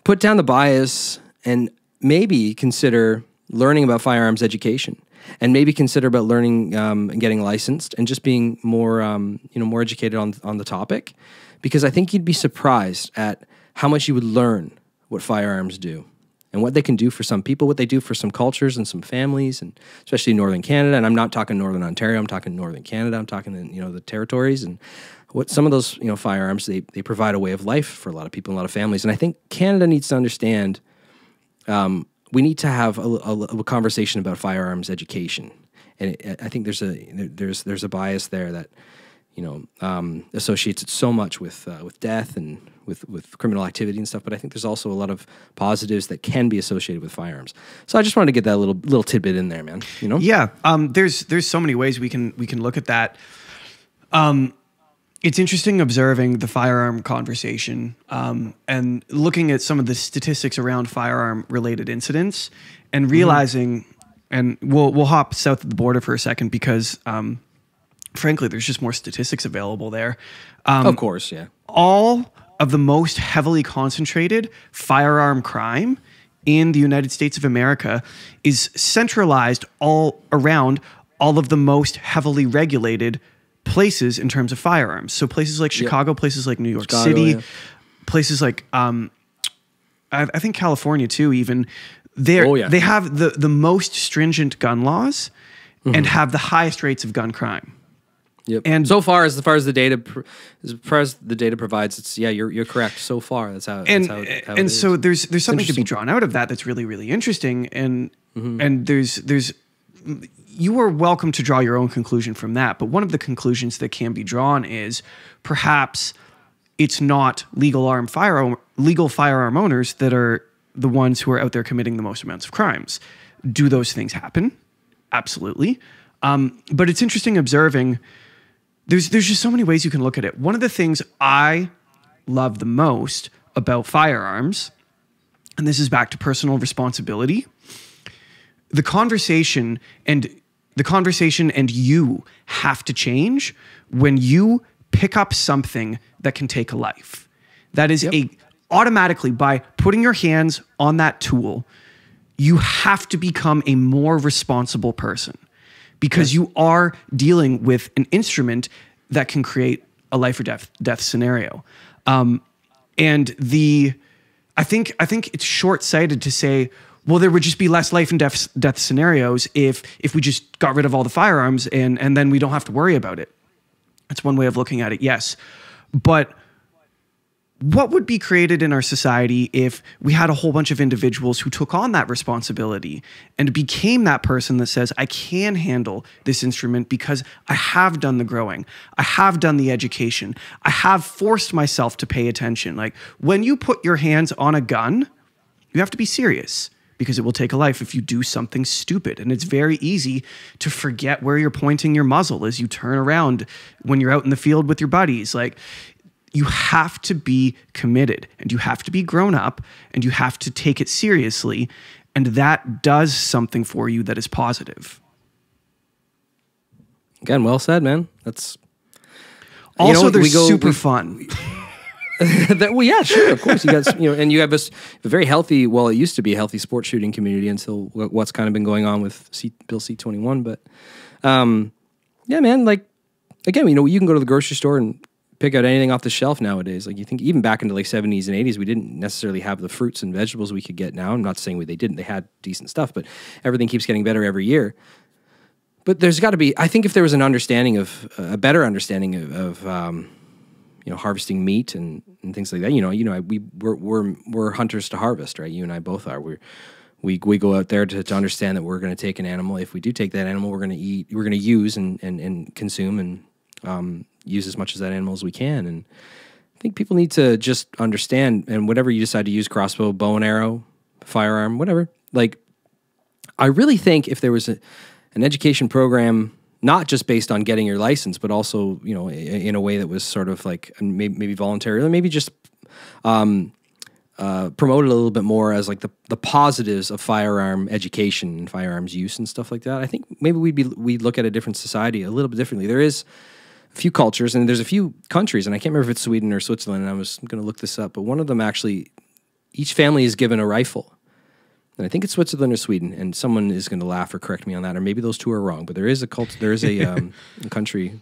put down the bias and maybe consider learning about firearms education, and maybe consider about learning and getting licensed, and just being more, more educated on the topic. Because I think you'd be surprised at how much you would learn what firearms do and what they can do for some people, what they do for some cultures and some families, and especially in Northern Canada. And I'm not talking Northern Ontario, I'm talking Northern Canada, I'm talking the territories, and what some of those firearms, they provide a way of life for a lot of people and a lot of families. And I think Canada needs to understand we need to have a conversation about firearms education. And I think there's a bias there that associates it so much with death and with criminal activity and stuff. But I think there's also a lot of positives that can be associated with firearms. So I just wanted to get that little tidbit in there, man. Yeah. There's so many ways we can look at that. It's interesting observing the firearm conversation and looking at some of the statistics around firearm related incidents, and realizing, and we'll hop south of the border for a second, because frankly, there's just more statistics available there. Of course, yeah. All of the most heavily concentrated firearm crime in the United States of America is centralized all around all of the most heavily regulated places in terms of firearms. So places like Chicago, places like New York City, places like I think California too. Even they have the most stringent gun laws and have the highest rates of gun crime. Yep. And so far as the data provides, it's you're correct. So far, that's how. And that's how and it so is. there's something to be drawn out of that that's really, really interesting. And there's you are welcome to draw your own conclusion from that. But one of the conclusions that can be drawn is perhaps it's not legal firearm owners that are the ones who are out there committing the most amounts of crimes. Do those things happen? Absolutely. But it's interesting observing. There's just so many ways you can look at it. One of the things I love the most about firearms, and this is back to personal responsibility, the conversation and you have to change when you pick up something that can take a life. That is automatically, by putting your hands on that tool, you have to become a more responsible person, because you are dealing with an instrument that can create a life or death scenario. And I think it's short-sighted to say, well, there would just be less life and death scenarios if we just got rid of all the firearms and then we don't have to worry about it. That's one way of looking at it, yes. But what would be created in our society if we had a whole bunch of individuals who took on that responsibility and became that person that says, I can handle this instrument because I have done the growing, I have done the education, I have forced myself to pay attention. Like, when you put your hands on a gun, you have to be serious, because it will take a life if you do something stupid. And it's very easy to forget where you're pointing your muzzle as you turn around when you're out in the field with your buddies. Like, you have to be committed, and you have to be grown up, and you have to take it seriously. And that does something for you that is positive. Again, well said, man. That's also, they're super fun. Well, yeah, sure, of course. You guys, and you have a very healthy, well, it used to be a healthy sports shooting community until what's kind of been going on with Bill C-21. But yeah, man, like, again, you can go to the grocery store and pick out anything off the shelf nowadays. Like, you think even back into like 70s and 80s, we didn't necessarily have the fruits and vegetables we could get now. I'm not saying they didn't. They had decent stuff, but everything keeps getting better every year. But there's got to be, I think if there was an understanding of, a better understanding of harvesting meat and things like that, we're hunters to harvest, right? You and I both are. We go out there to understand that we're going to take an animal. If we do take that animal, we're going to eat, we're going to use and consume and use as much of that animal as we can. And I think people need to just understand, and whatever you decide to use, crossbow, bow and arrow, firearm, whatever, like, I really think if there was an education program, not just based on getting your license, but also, in a way that was sort of like maybe voluntary, or maybe just promoted a little bit more as like the positives of firearm education and firearms use and stuff like that. I think maybe we'd look at a different society a little bit differently. There is a few cultures and there's a few countries, and I can't remember if it's Sweden or Switzerland, and I was going to look this up, but one of them actually, each family is given a rifle. And I think it's Switzerland or Sweden, and someone is going to laugh or correct me on that, or maybe those two are wrong. But there is a a country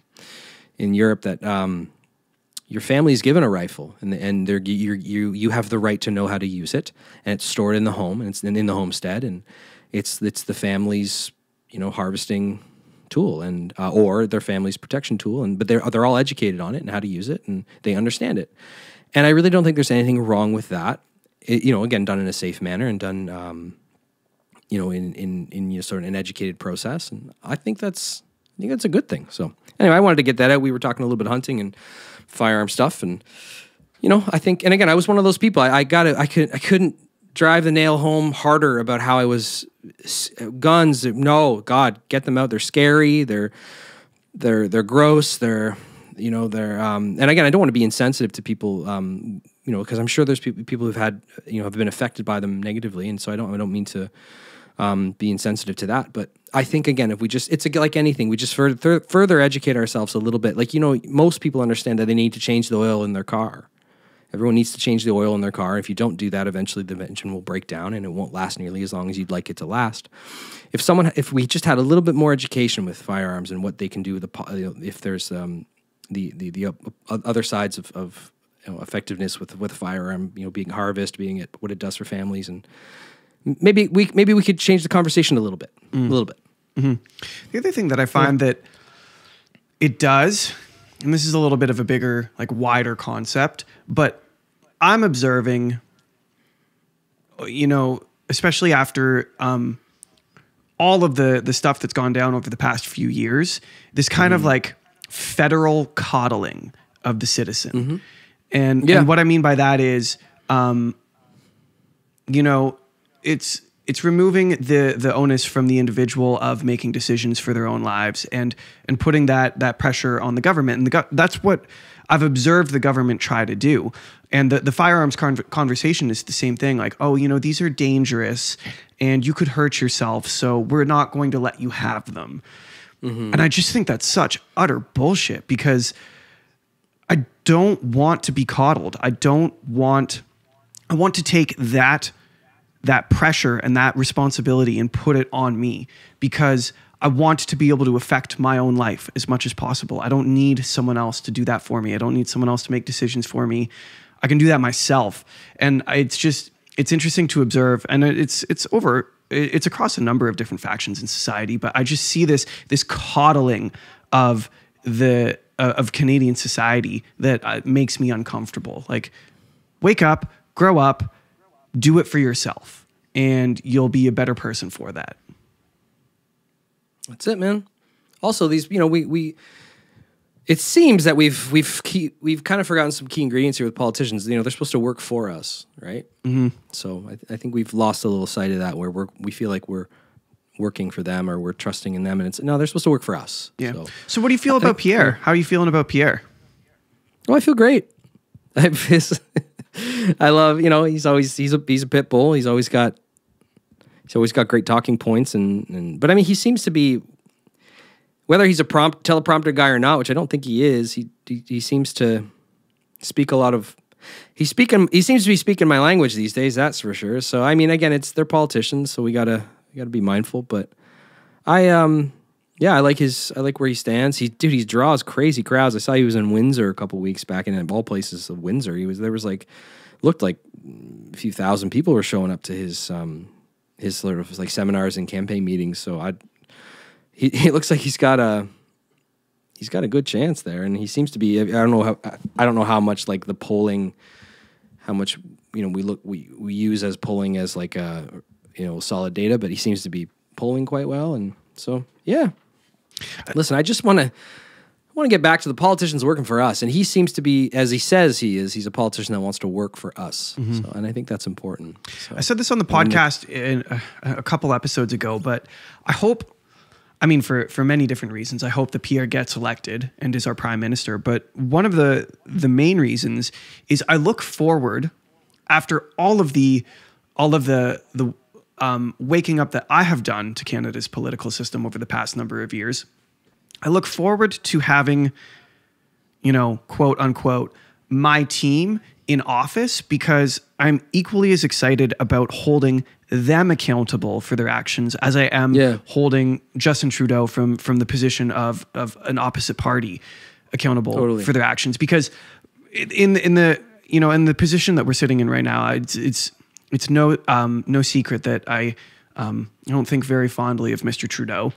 in Europe that your family is given a rifle, and you have the right to know how to use it, and it's stored in the home, and it's in the homestead, and it's the family's harvesting tool, and or their family's protection tool, but they're all educated on it and how to use it, and they understand it. And I really don't think there's anything wrong with that. Again, done in a safe manner and done, in sort of an educated process. And I think that's a good thing. So anyway, I wanted to get that out. We were talking a little bit of hunting and firearm stuff, and I think, and again, I was one of those people. I couldn't drive the nail home harder about how I was guns. No, God, get them out. They're scary. They're gross. And again, I don't want to be insensitive to people, because I'm sure there's people who've had, have been affected by them negatively, and so I don't mean to be insensitive to that. But I think, again, if we just, it's like anything, we just further educate ourselves a little bit. Like, most people understand that they need to change the oil in their car. Everyone needs to change the oil in their car. If you don't do that, eventually the engine will break down and it won't last nearly as long as you'd like it to last. If we just had a little bit more education with firearms and what they can do with if there's the other sides of effectiveness with a firearm, being harvest, being what it does for families, and maybe we could change the conversation a little bit, Mm-hmm. The other thing that I find that It does. And this is a little bit of a bigger, like wider concept, but I'm observing, you know, especially after all of the stuff that's gone down over the past few years, this kind of like federal coddling of the citizen. And what I mean by that is, you know, it's removing the onus from the individual of making decisions for their own lives and putting that pressure on the government. And that's what I've observed the government try to do. And the firearms conversation is the same thing. Like, oh, you know, these are dangerous and you could hurt yourself, so we're not going to let you have them. And I just think that's such utter bullshit, because I don't want to be coddled. I want to take that pressure and that responsibility and put it on me, because I want to be able to affect my own life as much as possible. I don't need someone else to do that for me. I don't need someone else to make decisions for me. I can do that myself. And it's interesting to observe, and it's across a number of different factions in society, but I just see this coddling of Canadian society that makes me uncomfortable. Like, wake up, grow up, do it for yourself, and you'll be a better person for that. That's it, man. Also, these, you know, we it seems that we've kind of forgotten some key ingredients here with politicians. You know, they're supposed to work for us, right? So I think we've lost a little sight of that, where we feel like we're working for them or we're trusting in them, and they're supposed to work for us. Yeah. So what do you feel about Pierre? How are you feeling about Pierre? Oh, I feel great. I love, you know, he's a pit bull. He's always got great talking points, but I mean, he seems to be, whether he's a teleprompter guy or not, which I don't think he is. He seems to speak a lot of. He seems to be speaking my language these days. That's for sure. So I mean, again, they're politicians, so we gotta be mindful. But I like where he stands. He draws crazy crowds. I saw he was in Windsor a couple weeks back, and in all places of Windsor, looked like a few thousand people were showing up to his sort of like seminars and campaign meetings. So he looks like he's got a good chance there, and he seems to be. I don't know how much like the polling, how much, you know, we use as polling as like solid data, but he seems to be polling quite well, and so yeah. Listen, I just want to get back to the politicians working for us, and he seems to be, as he says he is, he's a politician that wants to work for us. So, and I think that's important. So, I said this on the podcast a couple episodes ago, but I hope, I mean, for many different reasons, I hope that Pierre gets elected and is our prime minister. But one of the main reasons is I look forward, after all of the waking up that I have done to Canada's political system over the past number of years, I look forward to having, you know, quote unquote, my team in office, because I'm equally as excited about holding them accountable for their actions as I am holding Justin Trudeau from the position of an opposite party accountable for their actions. Because in the position that we're sitting in right now, it's no secret that I don't think very fondly of Mr. Trudeau.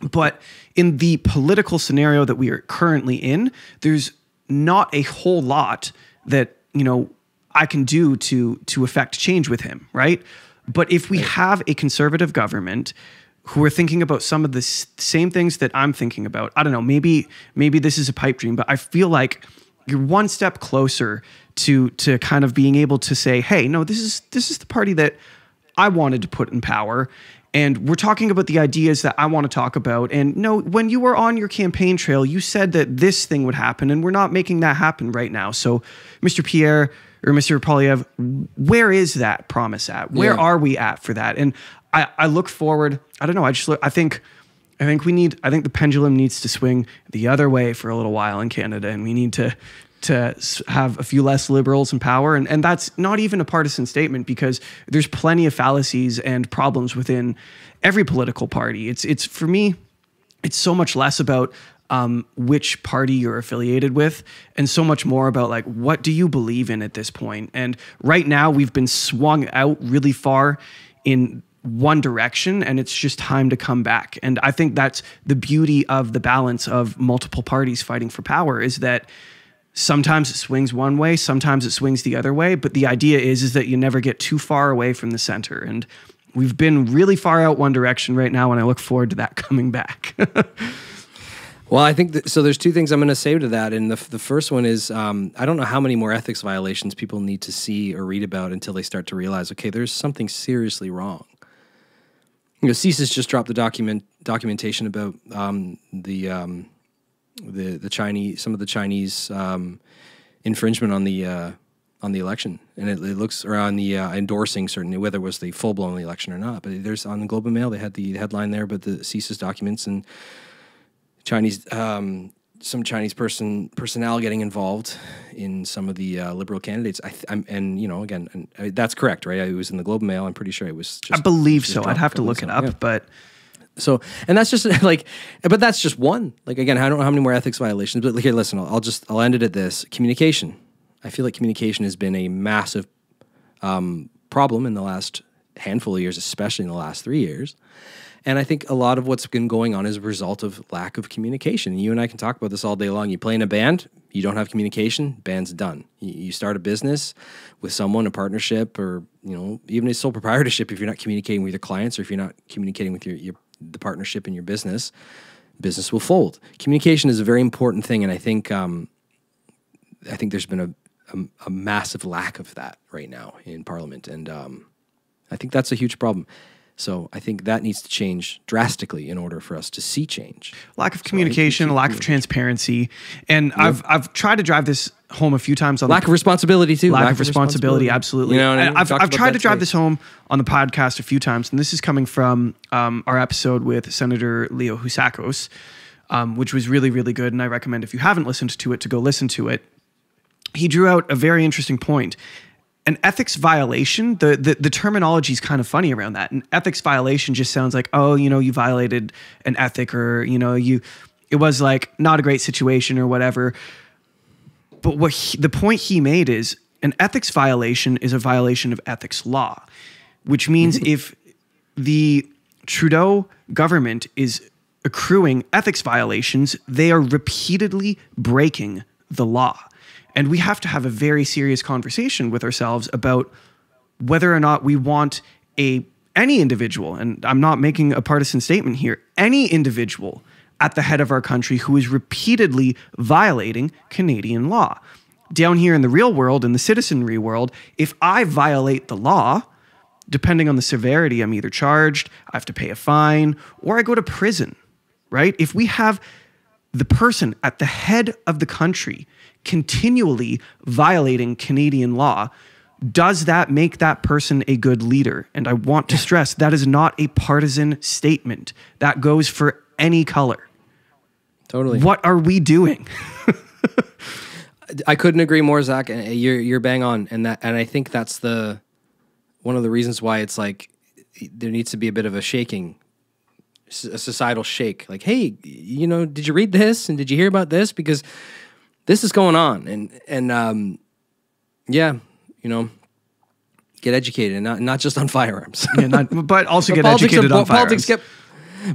But in the political scenario that we are currently in, there's not a whole lot that, you know, I can do to affect change with him, right? But if we have a conservative government who are thinking about some of the same things that I'm thinking about, I don't know, maybe this is a pipe dream, but I feel like you're one step closer to kind of being able to say, hey, no, this is the party that I wanted to put in power. And we're talking about the ideas that I want to talk about. And no, when you were on your campaign trail, you said that this thing would happen, and we're not making that happen right now. So, Mr. Pierre or Mr. Polyev, where is that promise at? Where are we at for that? And I look forward. I don't know. I think the pendulum needs to swing the other way for a little while in Canada, and we need to have a few less liberals in power. And that's not even a partisan statement, because there's plenty of fallacies and problems within every political party. It's for me, it's so much less about which party you're affiliated with, and so much more about like, what do you believe in at this point? And right now we've been swung out really far in one direction, and it's just time to come back. And I think that's the beauty of the balance of multiple parties fighting for power, is that sometimes it swings one way, sometimes it swings the other way. But the idea is that you never get too far away from the center. And we've been really far out one direction right now, and I look forward to that coming back. Well, I think so. There's two things I'm going to say to that, and the first one is I don't know how many more ethics violations people need to see or read about until they start to realize, okay, there's something seriously wrong. You know, CSIS just dropped the documentation about the Chinese, some of the Chinese infringement on the election, and it looks, or on the endorsing certainly, whether it was the full blown election or not. But there's on the Globe and Mail, they had the headline there, but the CSIS documents and Chinese, some Chinese personnel getting involved in some of the liberal candidates. And you know, again, that's correct, right? It was in the Globe and Mail. I'm pretty sure it was. I believe so. I'd have to look it up, yeah. But so, and that's just like, but that's just one. Like, again, I don't know how many more ethics violations. But here, listen, I'll end it at this: communication. I feel like communication has been a massive problem in the last handful of years, especially in the last 3 years. And I think a lot of what's been going on is a result of lack of communication. You and I can talk about this all day long. You play in a band, you don't have communication, band's done. You start a business with someone, a partnership, or you know, even a sole proprietorship. If you're not communicating with your clients, or if you're not communicating with the partnership in your business will fold. Communication is a very important thing, and I think there's been a massive lack of that right now in Parliament, and I think that's a huge problem. So I think that needs to change drastically in order for us to see change. Lack of communication, lack of transparency. And yep. I've tried to drive this home a few times. On lack of responsibility too. Lack of responsibility, absolutely. You know what I mean? I've tried to drive this home on the podcast a few times, and this is coming from our episode with Senator Leo Housakos, which was really, really good, and I recommend, if you haven't listened to it, to go listen to it. He drew out a very interesting point. An ethics violation, the terminology is kind of funny around that. An ethics violation just sounds like, oh, you know, you violated an ethic, or, you know, it was like not a great situation or whatever. But the point he made is an ethics violation is a violation of ethics law, which means if the Trudeau government is accruing ethics violations, they are repeatedly breaking the law. And we have to have a very serious conversation with ourselves about whether or not we want any individual, and I'm not making a partisan statement here, any individual at the head of our country who is repeatedly violating Canadian law. Down here in the real world, in the citizenry world, if I violate the law, depending on the severity, I'm either charged, I have to pay a fine, or I go to prison, right? If we have the person at the head of the country continually violating Canadian law, does that make that person a good leader? And I want to stress, that is not a partisan statement. That goes for any color. Totally. What are we doing? I couldn't agree more, Zach. You're bang on, and I think that's one of the reasons why it's like there needs to be a bit of a shaking, a societal shake. Like, hey, you know, did you read this and did you hear about this? Because this is going on, and yeah, you know, get educated, and not just on firearms, yeah, but also get educated on firearms.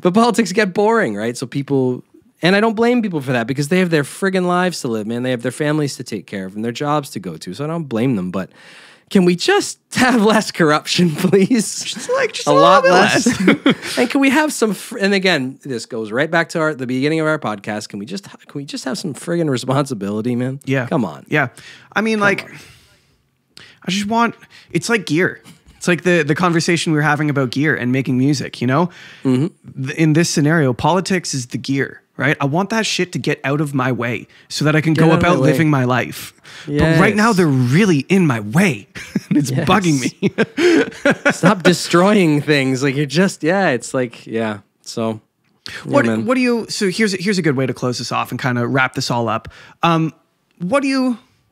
Politics get boring, right? So people, and I don't blame people for that, because they have their friggin' lives to live, man. They have their families to take care of and their jobs to go to. So I don't blame them, but can we just have less corruption, please? Just a lot less. And can we have some? And again, this goes right back to the beginning of our podcast. Can we just have some friggin' responsibility, man? Yeah, come on. Yeah, I mean, I just want. It's like gear. It's like the conversation we were having about gear and making music. You know, in this scenario, politics is the gear. Right? I want that shit to get out of my way so that I can go about living my life. Yes. But right now they're really in my way. And it's bugging me. Stop destroying things. Like, you're just, it's like, yeah. So what do you, so here's a good way to close this off and kind of wrap this all up.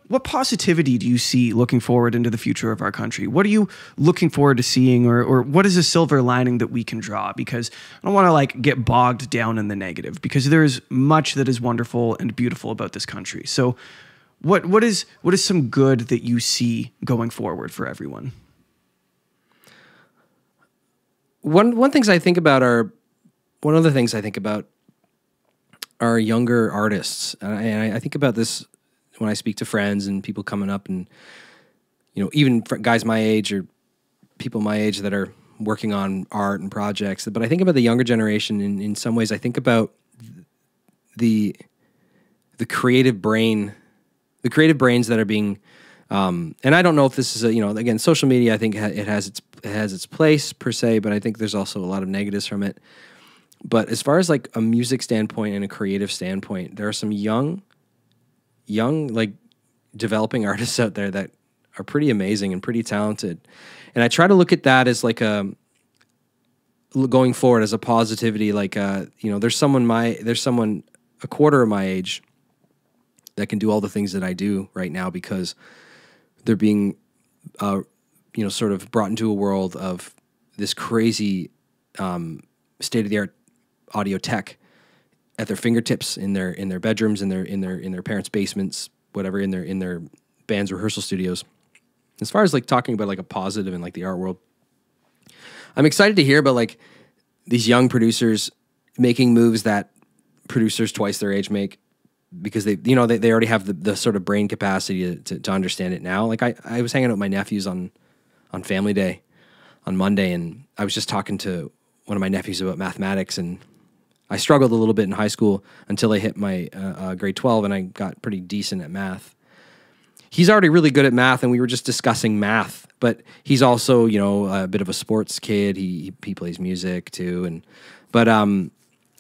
What positivity do you see looking forward into the future of our country? What are you looking forward to seeing, or what is a silver lining that we can draw? Because I don't want to get bogged down in the negative, because there is much that is wonderful and beautiful about this country. So what is some good that you see going forward for everyone? one things I think about are one of the things I think about are younger artists, and I think about this when I speak to friends and people coming up, and even guys my age or people my age that are working on art and projects. But I think about the younger generation in some ways. I think about the creative brains that are being, and I don't know if this is again, social media. I think it has its place per se, but I think there's also a lot of negatives from it. But as far as like a music standpoint and a creative standpoint, there are some young like developing artists out there that are pretty amazing and pretty talented. And I try to look at that as like going forward as a positivity. Like there's someone a quarter of my age that can do all the things that I do right now because they're being sort of brought into a world of this crazy state-of-the-art audio tech at their fingertips in their bedrooms, in their parents' basements, whatever, in their band's rehearsal studios. As far as like talking about like a positive in like the art world, I'm excited to hear about like these young producers making moves that producers twice their age make, because they already have the sort of brain capacity to understand it now. Like I was hanging out with my nephews on Family Day on Monday, and I was just talking to one of my nephews about mathematics, and I struggled a little bit in high school until I hit my grade 12, and I got pretty decent at math. He's already really good at math, and we were just discussing math, but he's also, a bit of a sports kid. He plays music too. But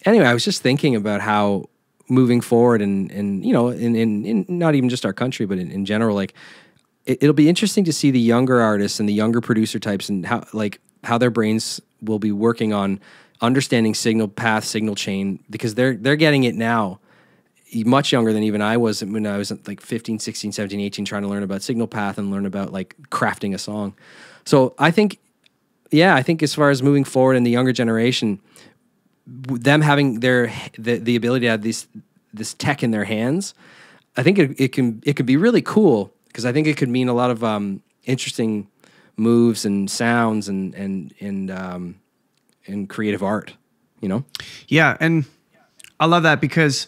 anyway, I was just thinking about how moving forward and in not even just our country, but in general, like it'll be interesting to see the younger artists and the younger producer types and how their brains will be working on understanding signal path, signal chain, because they're getting it now. Much younger than even I was when I was like 15, 16, 17, 18, trying to learn about signal path and learn about like crafting a song. So I think as far as moving forward in the younger generation, them having the ability to have this tech in their hands, I think it could be really cool, because I think it could mean a lot of interesting moves and sounds and creative art, Yeah, and I love that because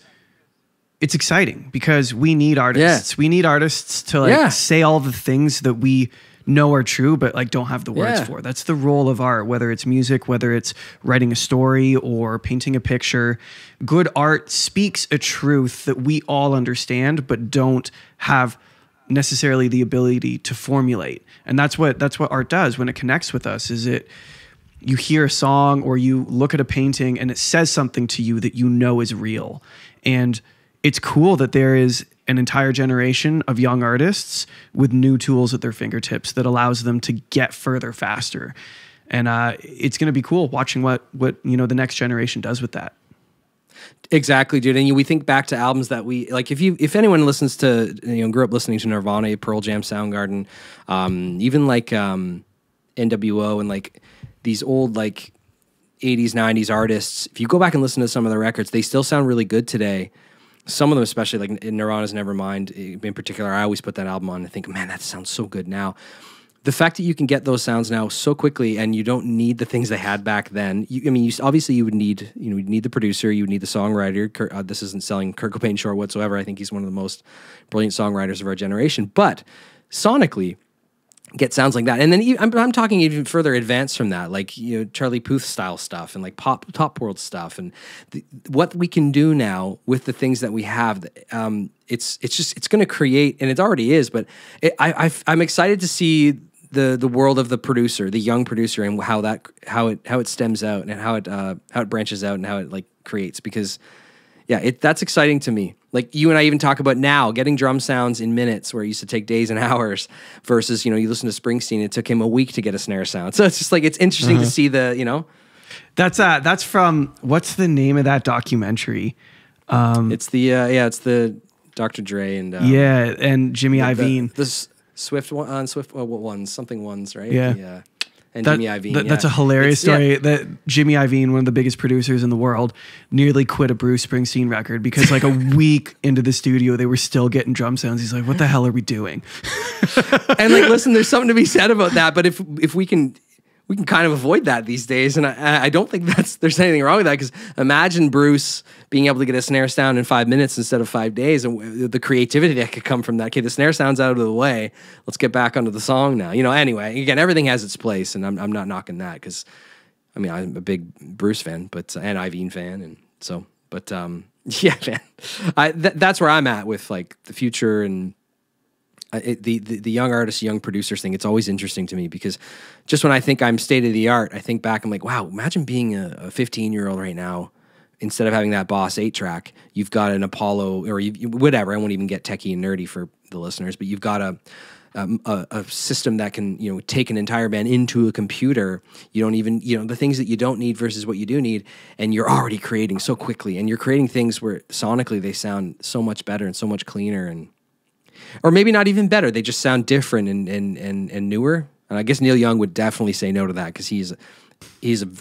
it's exciting, because we need artists. Yeah. We need artists to say all the things that we know are true, but like don't have the words for. That's the role of art, whether it's music, whether it's writing a story or painting a picture. Good art speaks a truth that we all understand, but don't have necessarily the ability to formulate. And that's what art does when it connects with us. You hear a song or you look at a painting and it says something to you that you know is real. And it's cool that there is an entire generation of young artists with new tools at their fingertips that allows them to get further faster. And it's going to be cool watching what the next generation does with that. Exactly, dude. And we think back to albums that we like. If anyone listens to, grew up listening to Nirvana, Pearl Jam, Soundgarden, even like NWO and like these old like 80s, 90s artists, if you go back and listen to some of the records, they still sound really good today. Some of them, especially like in Nirvana's Nevermind in particular, I always put that album on and think, man, that sounds so good now. The fact that you can get those sounds now so quickly and you don't need the things they had back then. Obviously you would need, you'd need the producer, you would need the songwriter. This isn't selling Kurt Cobain short whatsoever. I think he's one of the most brilliant songwriters of our generation. But sonically, get sounds like that. And then I'm talking even further advanced from that, like Charlie Puth style stuff and like pop world stuff, and what we can do now with the things that we have. It's going to create, and it already is. But I'm excited to see the world of the producer, the young producer, and how it stems out and how it branches out and how it like creates. Because that's exciting to me. Like you and I even talk about now getting drum sounds in minutes where it used to take days and hours versus, you listen to Springsteen, it took him a week to get a snare sound. So it's just like, it's interesting to see That's from, what's the name of that documentary? It's the Dr. Dre and and Jimmy Iovine. The Swift ones, something ones, right? Yeah. And Jimmy Iovine. That's a hilarious story. That Jimmy Iovine, one of the biggest producers in the world, nearly quit a Bruce Springsteen record because like a week into the studio, they were still getting drum sounds. He's like, what the hell are we doing? And like, listen, there's something to be said about that. But if we can we can kind of avoid that these days. And I don't think there's anything wrong with that, because imagine Bruce being able to get a snare sound in 5 minutes instead of 5 days, and the creativity that could come from that. Okay, the snare sound's out of the way. Let's get back onto the song now. Anyway, again, everything has its place, and I'm not knocking that, because I mean, I'm a big Bruce fan, and Iveen fan, and so, but yeah, man, that's where I'm at with like the future and the young artists, young producers thing. It's always interesting to me, because just when I think I'm state of the art, I think back, I'm like, wow, imagine being a 15-year-old right now. Instead of having that Boss 8-track, you've got an Apollo, or whatever. I won't even get techie and nerdy for the listeners, but you've got a system that can, take an entire band into a computer. You don't even, the things that you don't need versus what you do need, and you're already creating so quickly, and you're creating things where sonically they sound so much better and so much cleaner, or maybe not even better. They just sound different and newer. And I guess Neil Young would definitely say no to that, because he's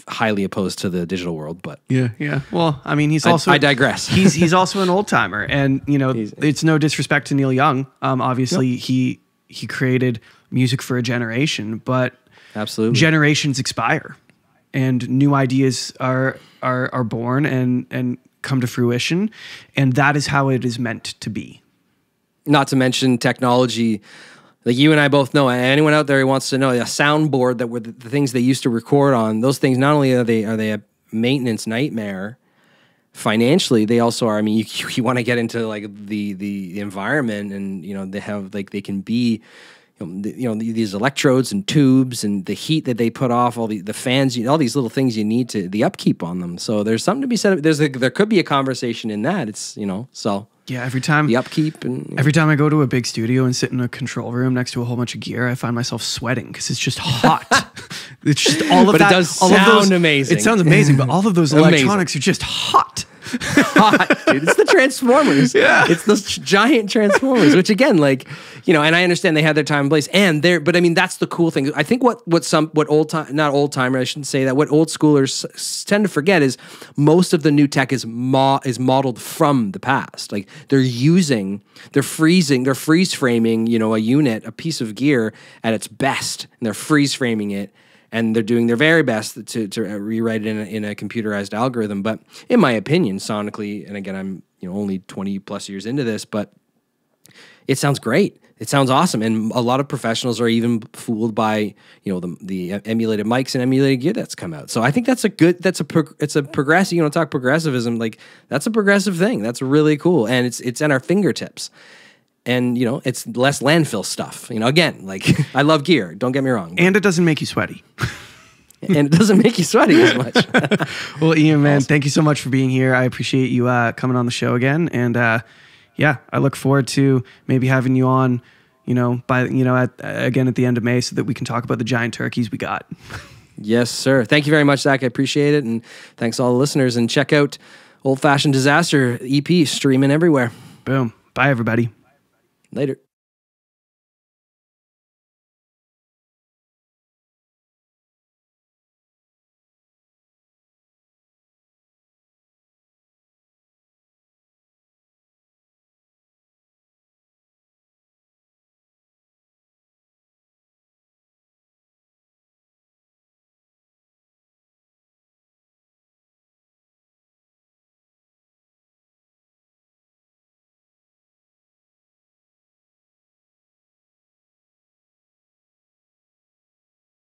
highly opposed to the digital world. But yeah. Well, I mean, I digress. he's also an old timer, and it's no disrespect to Neil Young. Obviously, he created music for a generation, but absolutely, generations expire, and new ideas are born and come to fruition, and that is how it is meant to be. Not to mention technology, like you and I both know. Anyone out there who wants to know, a soundboard that were the things they used to record on, those things, not only are they a maintenance nightmare financially, they also are. I mean, you want to get into like the environment, and they have like, they can be these electrodes and tubes, and the heat that they put off, all the fans, all these little things you need to the upkeep on them. So there's something to be said. There could be a conversation in that. It's so. Yeah, every time the upkeep, and every time I go to a big studio and sit in a control room next to a whole bunch of gear, I find myself sweating, because it's just hot. It's just all of but that. It does sound amazing. It sounds amazing, but all of those electronics are just hot. Hot, dude. It's the Transformers. Yeah, it's those giant Transformers. Which again, like and I understand they had their time and place, but I mean, that's the cool thing. I think what not old timer, I shouldn't say that. What old schoolers tend to forget is most of the new tech is modeled from the past. Like they're freeze framing, a unit, a piece of gear at its best, and they're freeze framing it. And they're doing their very best to rewrite it in a computerized algorithm. But in my opinion, sonically, and again, I'm only 20 plus years into this, but it sounds great. It sounds awesome. And a lot of professionals are even fooled by the emulated mics and emulated gear that's come out. So I think it's a progressive. Talk progressivism, like that's a progressive thing. That's really cool, and it's at our fingertips. And, it's less landfill stuff. Again, like, I love gear. Don't get me wrong. And it doesn't make you sweaty. And it doesn't make you sweaty as much. Well, Ian, man, thank you so much for being here. I appreciate you coming on the show again. And, I look forward to maybe having you on, again at the end of May, so that we can talk about the giant turkeys we got. Yes, sir. Thank you very much, Zach. I appreciate it. And thanks to all the listeners. And check out Old Fashioned Disaster EP, streaming everywhere. Boom. Bye, everybody. Later.